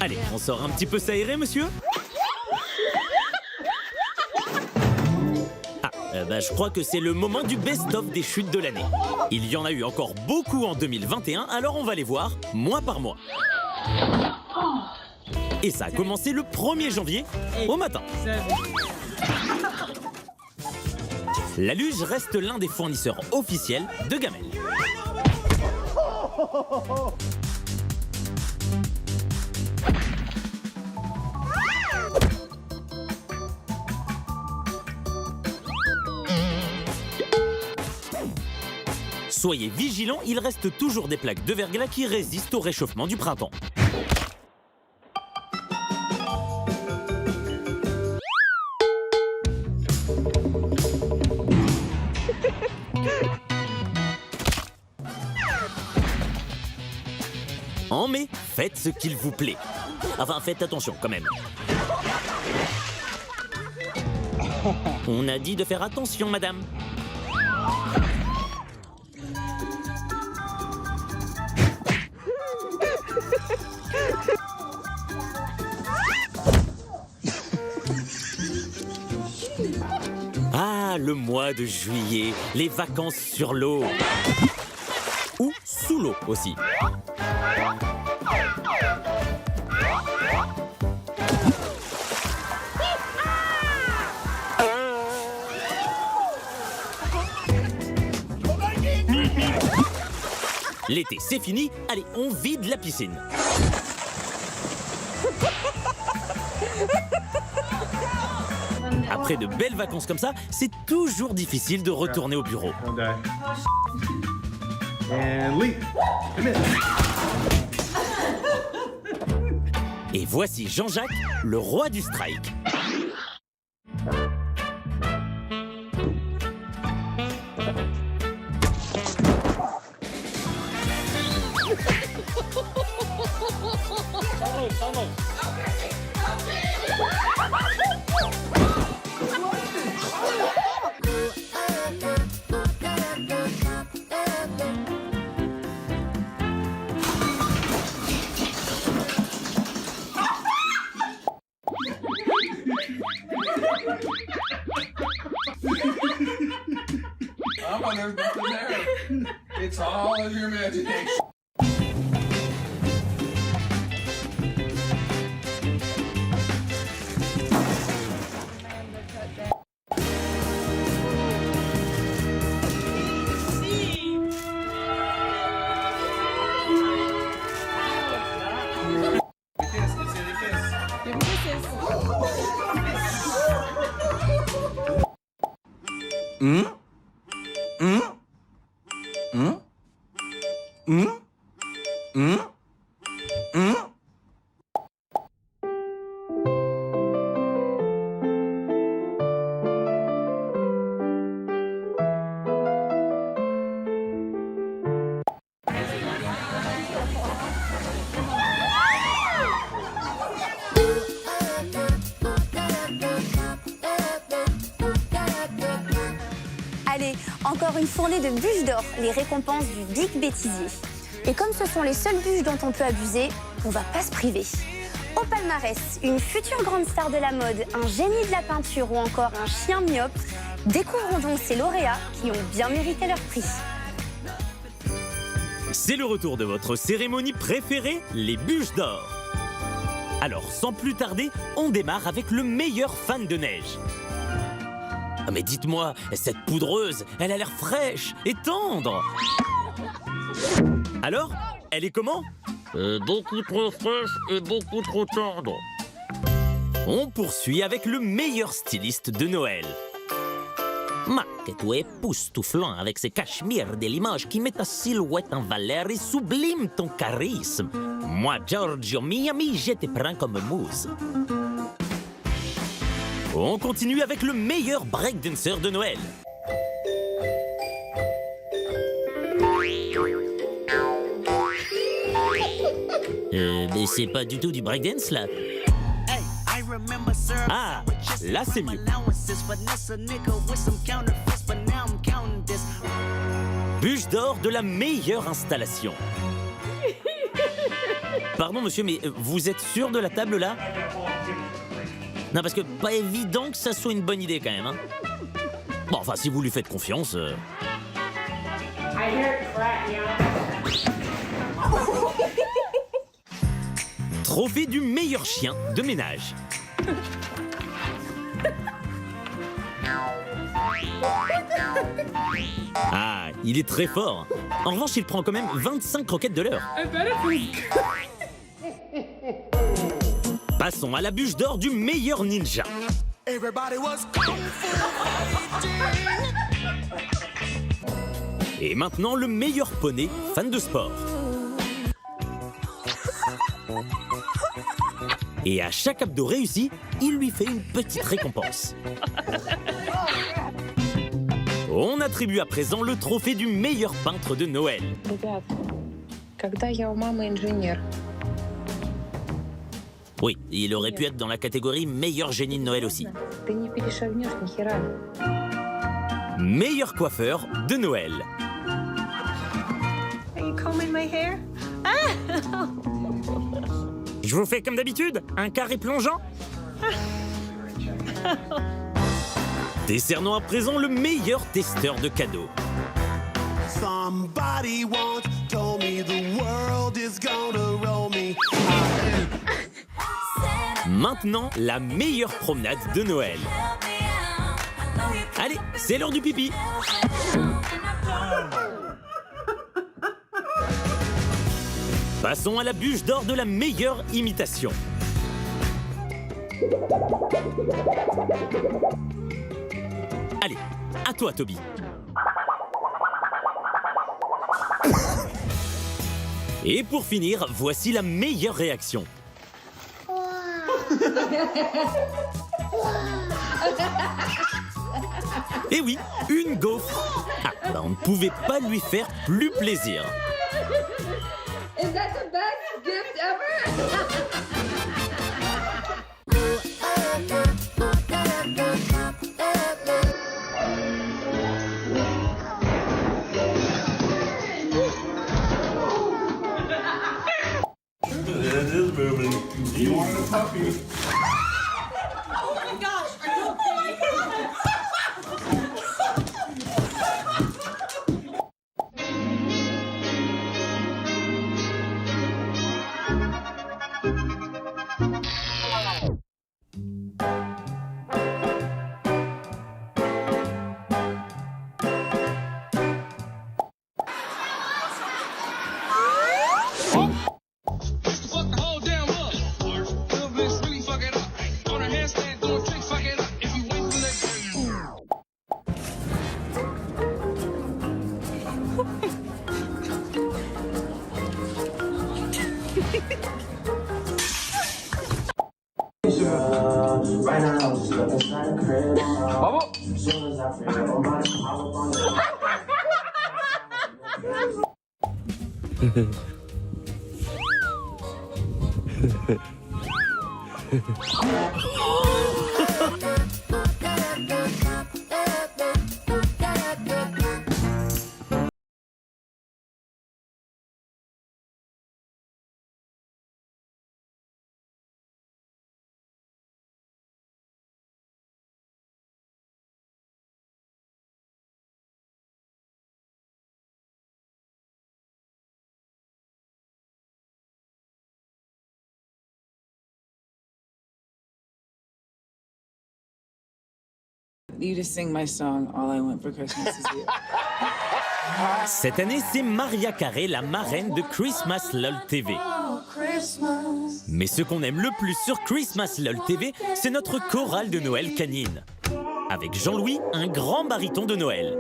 Allez, on sort un petit peu s'aérer, monsieur? Je crois que c'est le moment du best-of des chutes de l'année. Il y en a eu encore beaucoup en 2021, alors on va les voir mois par mois. Et ça a commencé le 1er janvier, au matin. La Luge reste l'un des fournisseurs officiels de gamelles. Soyez vigilants, il reste toujours des plaques de verglas qui résistent au réchauffement du printemps. En mai, faites ce qu'il vous plaît. Enfin, faites attention quand même. On a dit de faire attention, madame. Ah, le mois de juillet, les vacances sur l'eau. Ou sous l'eau aussi. L'été, c'est fini. Allez, on vide la piscine. Après de belles vacances comme ça, c'est toujours difficile de retourner au bureau. Et voici Jean-Jacques, le roi du strike. There's nothing there. It's all in your imagination. Allez, encore une fournée de bûches d'or, les récompenses du Big Bêtisier. Et comme ce sont les seules bûches dont on peut abuser, on va pas se priver. Au palmarès, une future grande star de la mode, un génie de la peinture ou encore un chien myope. Découvrons donc ces lauréats qui ont bien mérité leur prix. C'est le retour de votre cérémonie préférée, les bûches d'or. Alors, sans plus tarder, on démarre avec le meilleur fan de neige. Ah mais dites-moi, cette poudreuse, elle a l'air fraîche et tendre. Alors, elle est comment? Beaucoup trop fraîche et beaucoup trop tendre. On poursuit avec le meilleur styliste de Noël. Ma que tu es époustouflant avec ces cachemires de Limoges qui mettent ta silhouette en valeur et subliment ton charisme. Moi, Giorgio Miami, je te prends comme mousse. On continue avec le meilleur breakdancer de Noël. Mais c'est pas du tout du breakdance là. Ah, là c'est mieux. Bûche d'or de la meilleure installation. Pardon monsieur, mais vous êtes sûr de la table là? Non, parce que pas évident que ça soit une bonne idée quand même. Hein. Bon, enfin, si vous lui faites confiance... Trophée du meilleur chien de ménage. Ah, il est très fort. En revanche, il prend quand même 25 croquettes de l'heure. Passons à la bûche d'or du meilleur ninja. Et maintenant, le meilleur poney fan de sport. Et à chaque abdo réussi, il lui fait une petite récompense. On attribue à présent le trophée du meilleur peintre de Noël. Oui, il aurait pu être dans la catégorie meilleur génie de Noël aussi. Meilleur coiffeur de Noël. Je vous fais comme d'habitude, un carré plongeant. Décernons à présent le meilleur testeur de cadeaux. Somebody once told me the world is gonna roll me. Maintenant, la meilleure promenade de Noël. Allez, c'est l'heure du pipi. Passons à la bûche d'or de la meilleure imitation. Allez, à toi, Toby. Et pour finir, voici la meilleure réaction. Et oui, une gaufre. Ah, bah on ne pouvait pas lui faire plus plaisir. Is that the best gift ever? It is moving. You want a puppy? Oh my gosh, are you okay? you to sing my song, All I Want for Christmas Is You. Cette année, c'est Maria Carey, la marraine de Christmas LOL TV. Mais ce qu'on aime le plus sur Christmas LOL TV, c'est notre chorale de Noël canine. Avec Jean-Louis, un grand baryton de Noël.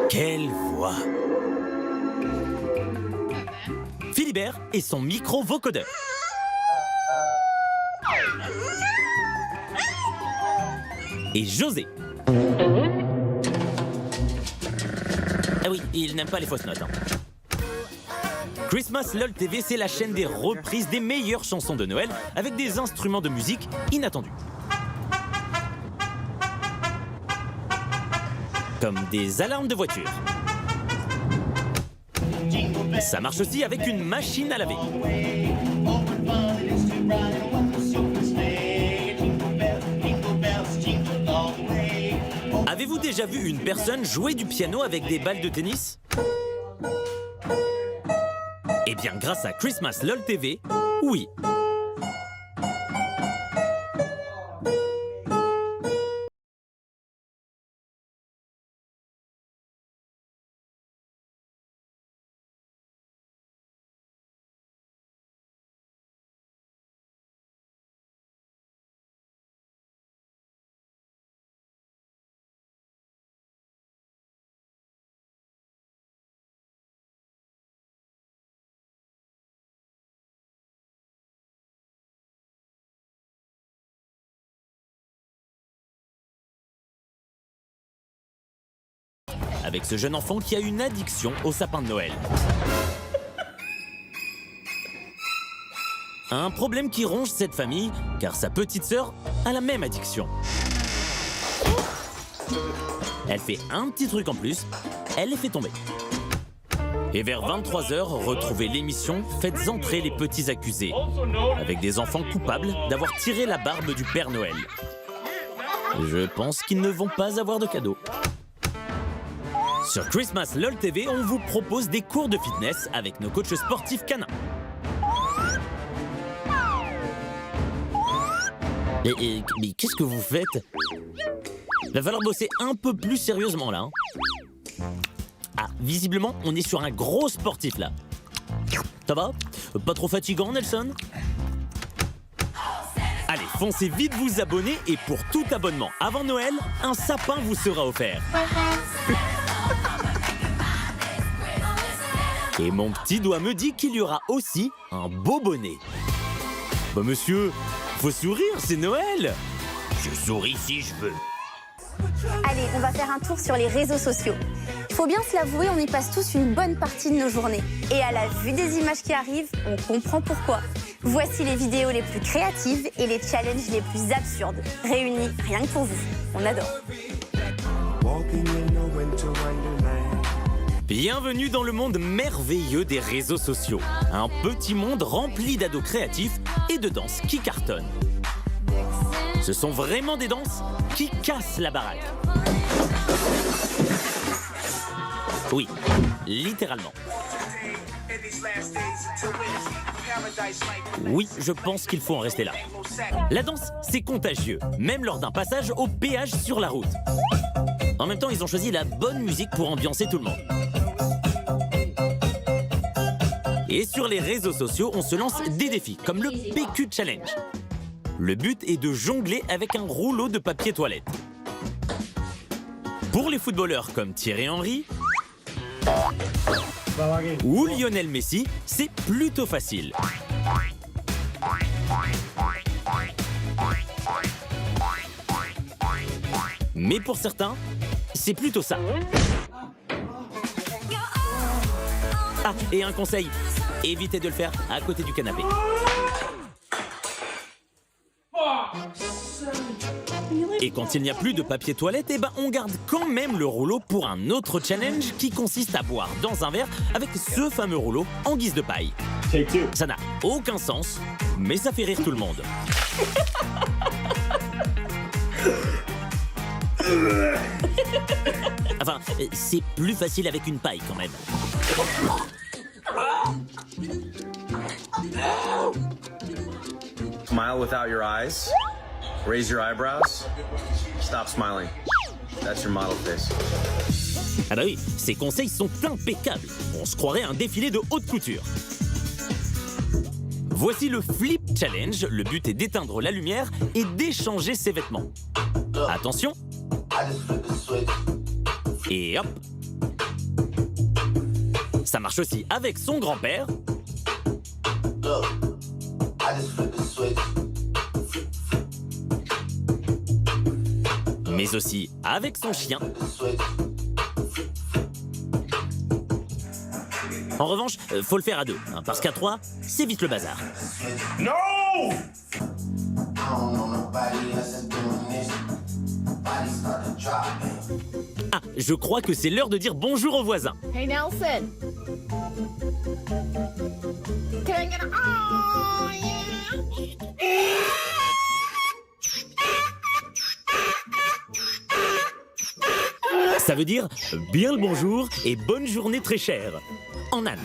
Quelle voix! Philibert et son micro-vocodeur. Et José. Ah oui, il n'aime pas les fausses notes. Christmas LOL TV, c'est la chaîne des reprises des meilleures chansons de Noël avec des instruments de musique inattendus. Comme des alarmes de voiture. Ça marche aussi avec une machine à laver. Avez-vous déjà vu une personne jouer du piano avec des balles de tennis? Eh bien, grâce à Christmas LOL TV, oui. Avec ce jeune enfant qui a une addiction au sapin de Noël. Un problème qui ronge cette famille, car sa petite sœur a la même addiction. Elle fait un petit truc en plus, elle les fait tomber. Et vers 23h, retrouvez l'émission Faites entrer les petits accusés, avec des enfants coupables d'avoir tiré la barbe du Père Noël. Je pense qu'ils ne vont pas avoir de cadeau. Sur Christmas LOL TV, on vous propose des cours de fitness avec nos coachs sportifs canins. Mais qu'est-ce que vous faites? Va falloir bosser un peu plus sérieusement là. Ah, visiblement, on est sur un gros sportif là. Ça va? Pas trop fatigant, Nelson? Allez, foncez vite vous abonner et pour tout abonnement avant Noël, un sapin vous sera offert. Et mon petit doigt me dit qu'il y aura aussi un beau bonnet. Bah monsieur, faut sourire, c'est Noël. Je souris si je veux. Allez, on va faire un tour sur les réseaux sociaux. Faut bien se l'avouer, on y passe tous une bonne partie de nos journées. Et à la vue des images qui arrivent, on comprend pourquoi. Voici les vidéos les plus créatives et les challenges les plus absurdes, réunis rien que pour vous. On adore. Bienvenue dans le monde merveilleux des réseaux sociaux. Un petit monde rempli d'ados créatifs et de danses qui cartonnent. Ce sont vraiment des danses qui cassent la baraque. Oui, littéralement. Oui, je pense qu'il faut en rester là. La danse, c'est contagieux, même lors d'un passage au péage sur la route. En même temps, ils ont choisi la bonne musique pour ambiancer tout le monde. Et sur les réseaux sociaux, on se lance des défis, comme le PQ Challenge. Le but est de jongler avec un rouleau de papier toilette. Pour les footballeurs comme Thierry Henry ou Lionel Messi, c'est plutôt facile. Mais pour certains, c'est plutôt ça. Ah, et un conseil, évitez de le faire à côté du canapé. Et quand il n'y a plus de papier toilette, eh ben on garde quand même le rouleau pour un autre challenge qui consiste à boire dans un verre avec ce fameux rouleau en guise de paille. Ça n'a aucun sens, mais ça fait rire tout le monde. Enfin, c'est plus facile avec une paille quand même. Smile without your eyes. Raise your eyebrows. Stop smiling. That's your model face. Ah bah oui, ces conseils sont impeccables. On se croirait à un défilé de haute couture. Voici le Flip Challenge. Le but est d'éteindre la lumière et d'échanger ses vêtements. Attention. Et hop. Ça marche aussi avec son grand-père. Mais aussi avec son chien. En revanche, faut le faire à deux, hein, parce qu'à trois, c'est vite le bazar. No! Ah, je crois que c'est l'heure de dire bonjour aux voisins. Hey, Nelson. Can I get a... Oh, yeah. Ça veut dire bien le bonjour et bonne journée très chère. En âne.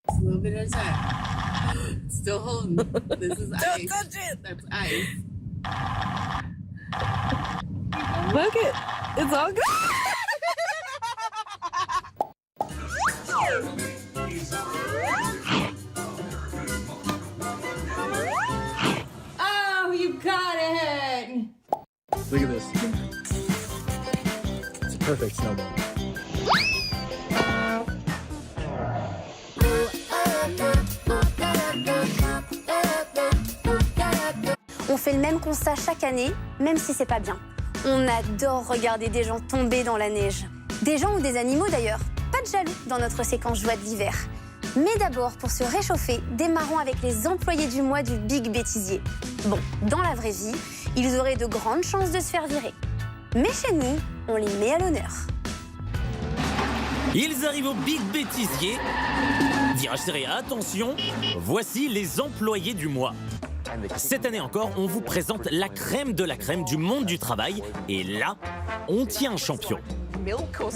A little bit at a time. Still holding. This is ice. Don't touch it. That's ice. Look it. It's all good. Oh, you got it. Look at this. It's a perfect snowball. On fait le même constat chaque année, même si c'est pas bien. On adore regarder des gens tomber dans la neige. Des gens ou des animaux d'ailleurs. Pas de jaloux dans notre séquence joie de l'hiver. Mais d'abord, pour se réchauffer, démarrons avec les employés du mois du Big Bêtisier. Bon, dans la vraie vie, ils auraient de grandes chances de se faire virer. Mais chez nous, on les met à l'honneur. Ils arrivent au Big Bêtisier. Virage serré, attention. Voici les employés du mois. Cette année encore, on vous présente la crème de la crème du monde du travail. Et là, on tient un champion.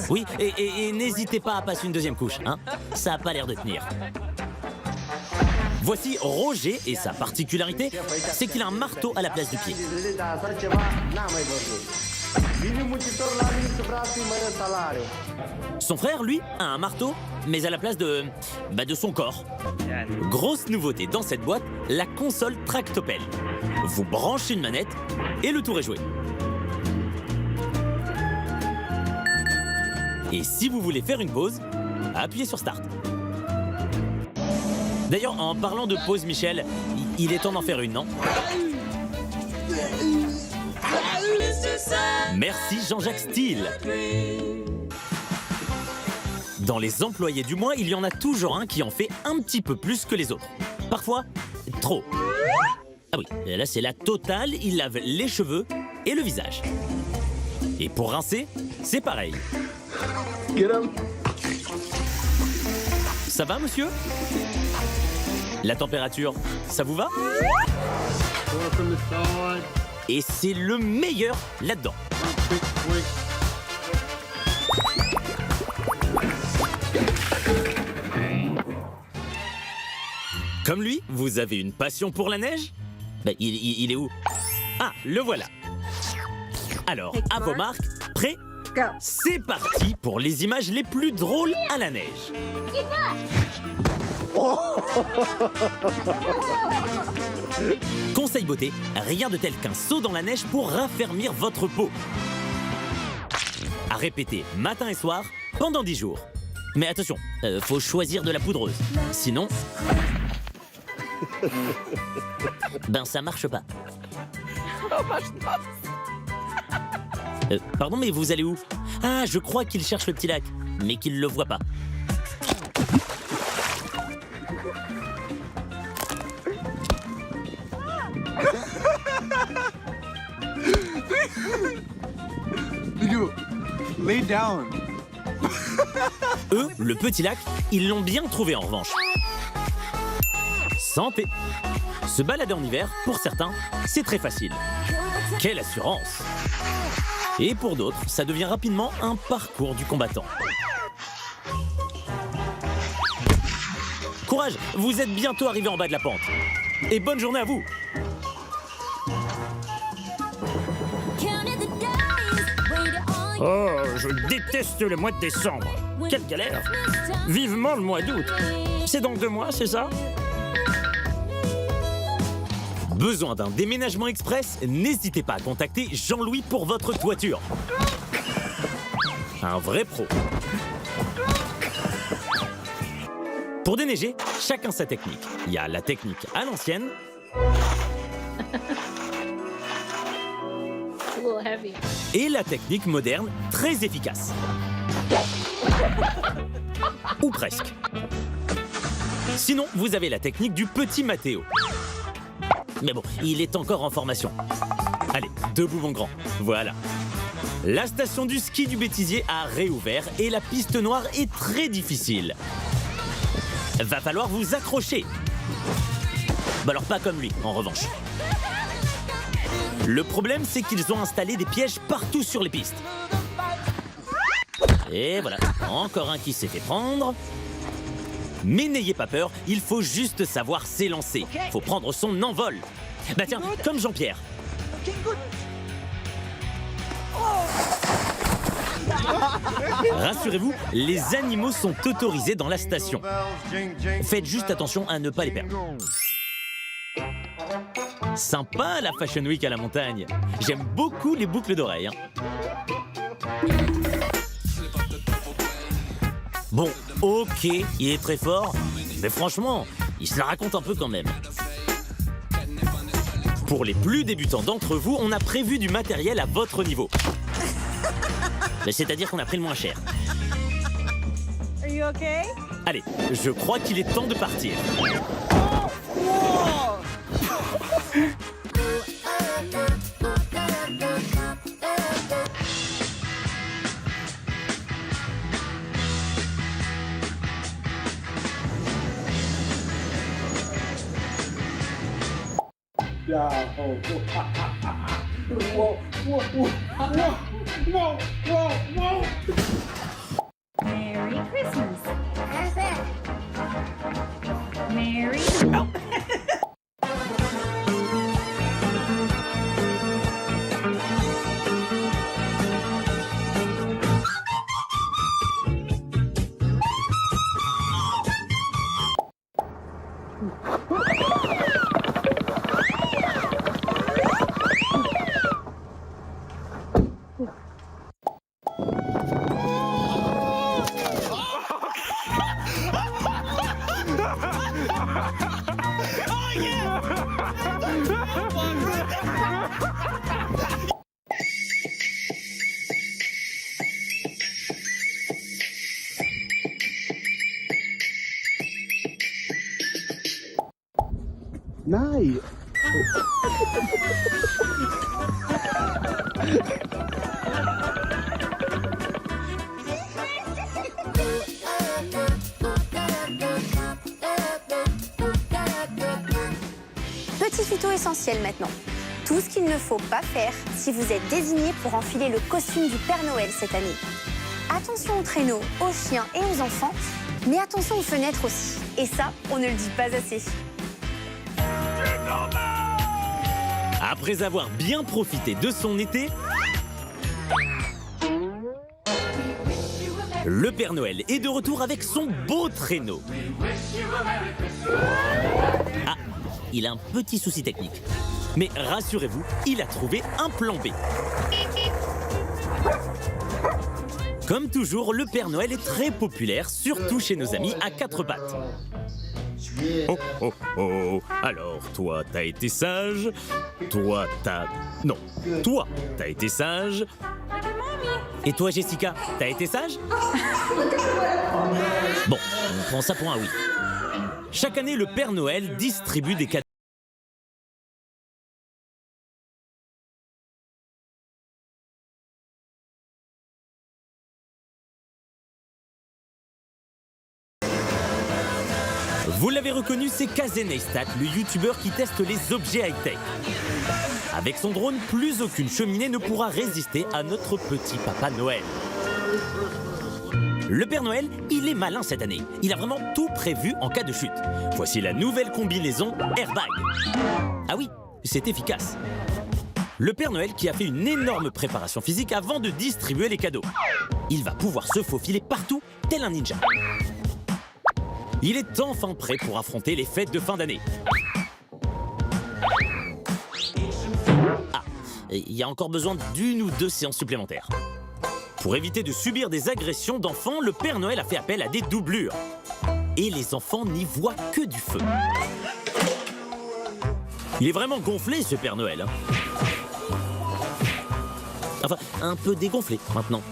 Oui, et n'hésitez pas à passer une deuxième couche, hein. Ça a pas l'air de tenir. Voici Roger, et sa particularité, c'est qu'il a un marteau à la place du pied. Son frère, lui, a un marteau, mais à la place de son corps. Grosse nouveauté dans cette boîte, la console Tractopelle. Vous branchez une manette et le tour est joué. Et si vous voulez faire une pause, appuyez sur Start. D'ailleurs, en parlant de pause, Michel, il est temps d'en faire une, non? Merci Jean-Jacques Steele. Dans les employés du mois, il y en a toujours un qui en fait un petit peu plus que les autres. Parfois, trop. Ah oui, là c'est la totale, il lave les cheveux et le visage. Et pour rincer, c'est pareil. Ça va, monsieur? La température, ça vous va? Et c'est le meilleur là-dedans. Comme lui, vous avez une passion pour la neige? Il est où? Ah, le voilà. Alors, à vos marques, prêts? C'est parti pour les images les plus drôles à la neige. Conseil beauté, rien de tel qu'un saut dans la neige pour raffermir votre peau. À répéter matin et soir pendant 10 jours. Mais attention, faut choisir de la poudreuse. Sinon... ça marche pas. Pardon, mais vous allez où? Ah, je crois qu'il cherche le petit lac. mais qu'il le voit pas. Lay down. Eux, le petit lac, ils l'ont bien trouvé en revanche. Santé. Se balader en hiver, pour certains, c'est très facile. Quelle assurance! Et pour d'autres, ça devient rapidement un parcours du combattant. Courage, vous êtes bientôt arrivé en bas de la pente. Et bonne journée à vous! Oh, je déteste le mois de décembre. Quelle galère. Vivement le mois d'août. C'est dans 2 mois, c'est ça? Besoin d'un déménagement express? N'hésitez pas à contacter Jean-Louis pour votre toiture. Un vrai pro. Pour déneiger, chacun sa technique. Il y a la technique à l'ancienne. A little heavy. Et la technique moderne, très efficace. Ou presque. Sinon, vous avez la technique du petit Mathéo. Mais bon, il est encore en formation. Allez, debout mon grand. Voilà. La station du ski du Bêtisier a réouvert et la piste noire est très difficile. Va falloir vous accrocher. Bah alors pas comme lui, en revanche. Le problème, c'est qu'ils ont installé des pièges partout sur les pistes. Et voilà, encore un qui s'est fait prendre. Mais n'ayez pas peur, il faut juste savoir s'élancer. Faut prendre son envol. Bah tiens, comme Jean-Pierre. Rassurez-vous, les animaux sont autorisés dans la station. Faites juste attention à ne pas les perdre. Sympa la Fashion Week à la montagne. J'aime beaucoup les boucles d'oreilles. Bon, ok, il est très fort, mais franchement, il se la raconte un peu quand même. Pour les plus débutants d'entre vous, on a prévu du matériel à votre niveau. C'est-à-dire qu'on a pris le moins cher. Are you okay? Allez, je crois qu'il est temps de partir. Whoa, whoa, whoa, whoa, whoa, whoa, whoa. Merry Christmas. Merry. Nice. Petit tuto essentiel maintenant. Tout ce qu'il ne faut pas faire si vous êtes désigné pour enfiler le costume du Père Noël cette année. Attention aux traîneaux, aux chiens et aux enfants, mais attention aux fenêtres aussi. Et ça, on ne le dit pas assez. Après avoir bien profité de son été, le Père Noël est de retour avec son beau traîneau. Ah, il a un petit souci technique. Mais rassurez-vous, il a trouvé un plan B. Comme toujours, le Père Noël est très populaire, surtout chez nos amis à 4 pattes. Oh, oh, oh. Alors, toi, t'as été sage. Toi, t'as... Non, toi, t'as été sage. Et toi, Jessica, t'as été sage? Bon, on prend ça pour un oui. Chaque année, le Père Noël distribue des cadeaux. Vous l'avez reconnu, c'est Kazé Neistat, le youtubeur qui teste les objets high-tech. Avec son drone, plus aucune cheminée ne pourra résister à notre petit Papa Noël. Le Père Noël, il est malin cette année. Il a vraiment tout prévu en cas de chute. Voici la nouvelle combinaison Airbag. Ah oui, c'est efficace. Le Père Noël qui a fait une énorme préparation physique avant de distribuer les cadeaux. Il va pouvoir se faufiler partout, tel un ninja. Il est enfin prêt pour affronter les fêtes de fin d'année. Ah, il y a encore besoin d'une ou deux séances supplémentaires. Pour éviter de subir des agressions d'enfants, le Père Noël a fait appel à des doublures. Et les enfants n'y voient que du feu. Il est vraiment gonflé, ce Père Noël. Enfin, un peu dégonflé maintenant.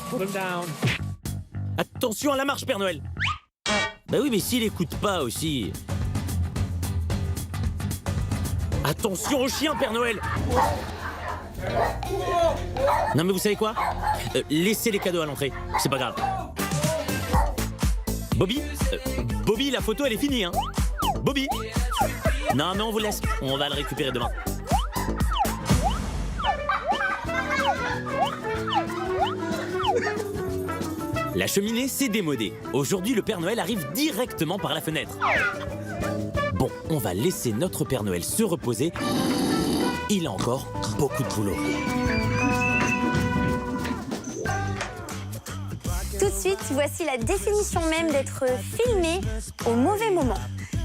Put him down. Attention à la marche, Père Noël! Bah oui, mais s'il écoute pas aussi... Attention au chien, Père Noël! Non mais vous savez quoi? Laissez les cadeaux à l'entrée, c'est pas grave. Bobby? Bobby, la photo elle est finie, hein? Bobby? Non mais on vous laisse, on va le récupérer demain. La cheminée s'est démodée. Aujourd'hui, le Père Noël arrive directement par la fenêtre. Bon, on va laisser notre Père Noël se reposer. Il a encore beaucoup de boulot. Tout de suite, voici la définition même d'être filmé au mauvais moment.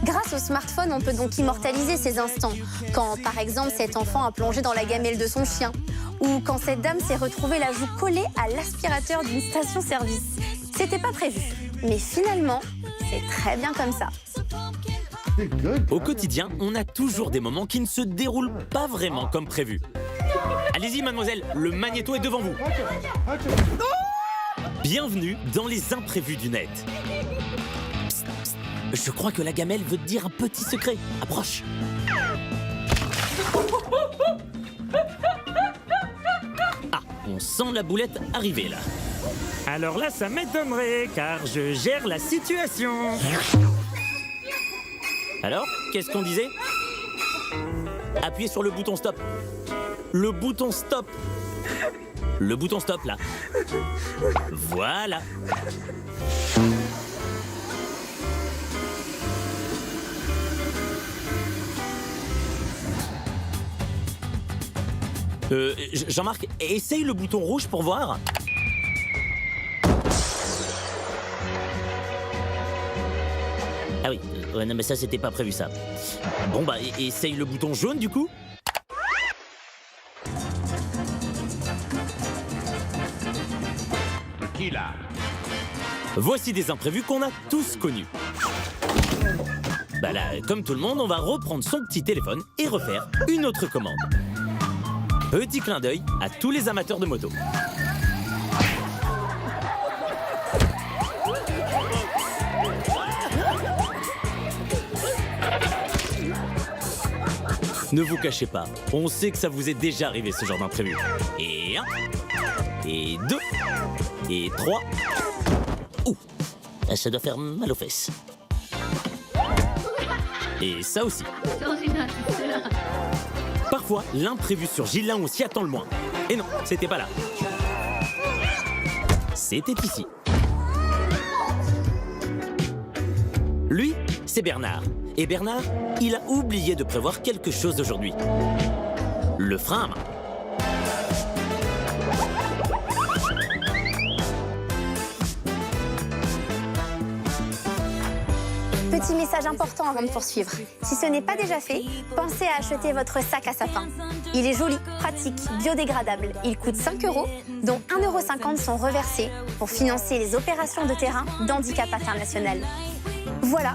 Grâce au smartphone, on peut donc immortaliser ces instants. Quand, par exemple, cet enfant a plongé dans la gamelle de son chien. Ou quand cette dame s'est retrouvée la joue collée à l'aspirateur d'une station-service. C'était pas prévu. Mais finalement, c'est très bien comme ça. Au quotidien, on a toujours des moments qui ne se déroulent pas vraiment comme prévu. Allez-y, mademoiselle, le magnéto est devant vous. Bienvenue dans les imprévus du net. Psst, psst. Je crois que la gamelle veut te dire un petit secret. Approche. Ah, on sent la boulette arriver là. Alors là, ça m'étonnerait, car je gère la situation. Alors, qu'est-ce qu'on disait? Appuyez sur le bouton stop. Le bouton stop. Le bouton stop, là. Voilà. Jean-Marc, essaye le bouton rouge pour voir. Ah oui, ouais, non mais ça c'était pas prévu ça. Bon bah essaye le bouton jaune du coup. Qui là? Voici des imprévus qu'on a tous connus. Bah là, comme tout le monde, on va reprendre son petit téléphone et refaire une autre commande. Petit clin d'œil à tous les amateurs de moto. Ne vous cachez pas, on sait que ça vous est déjà arrivé ce genre d'imprévu. Et 1, et 2, et 3. Ouh, ça doit faire mal aux fesses. Et ça aussi. Parfois, l'imprévu surgit là où on s'y attend le moins. Et non, c'était pas là. C'était ici. Lui, c'est Bernard. Et Bernard, il a oublié de prévoir quelque chose aujourd'hui. Le frein à main. Petit message important avant de poursuivre. Si ce n'est pas déjà fait, pensez à acheter votre sac à sapin. Il est joli, pratique, biodégradable. Il coûte 5 €, dont 1,50 € sont reversés pour financer les opérations de terrain d'handicap international. Voilà,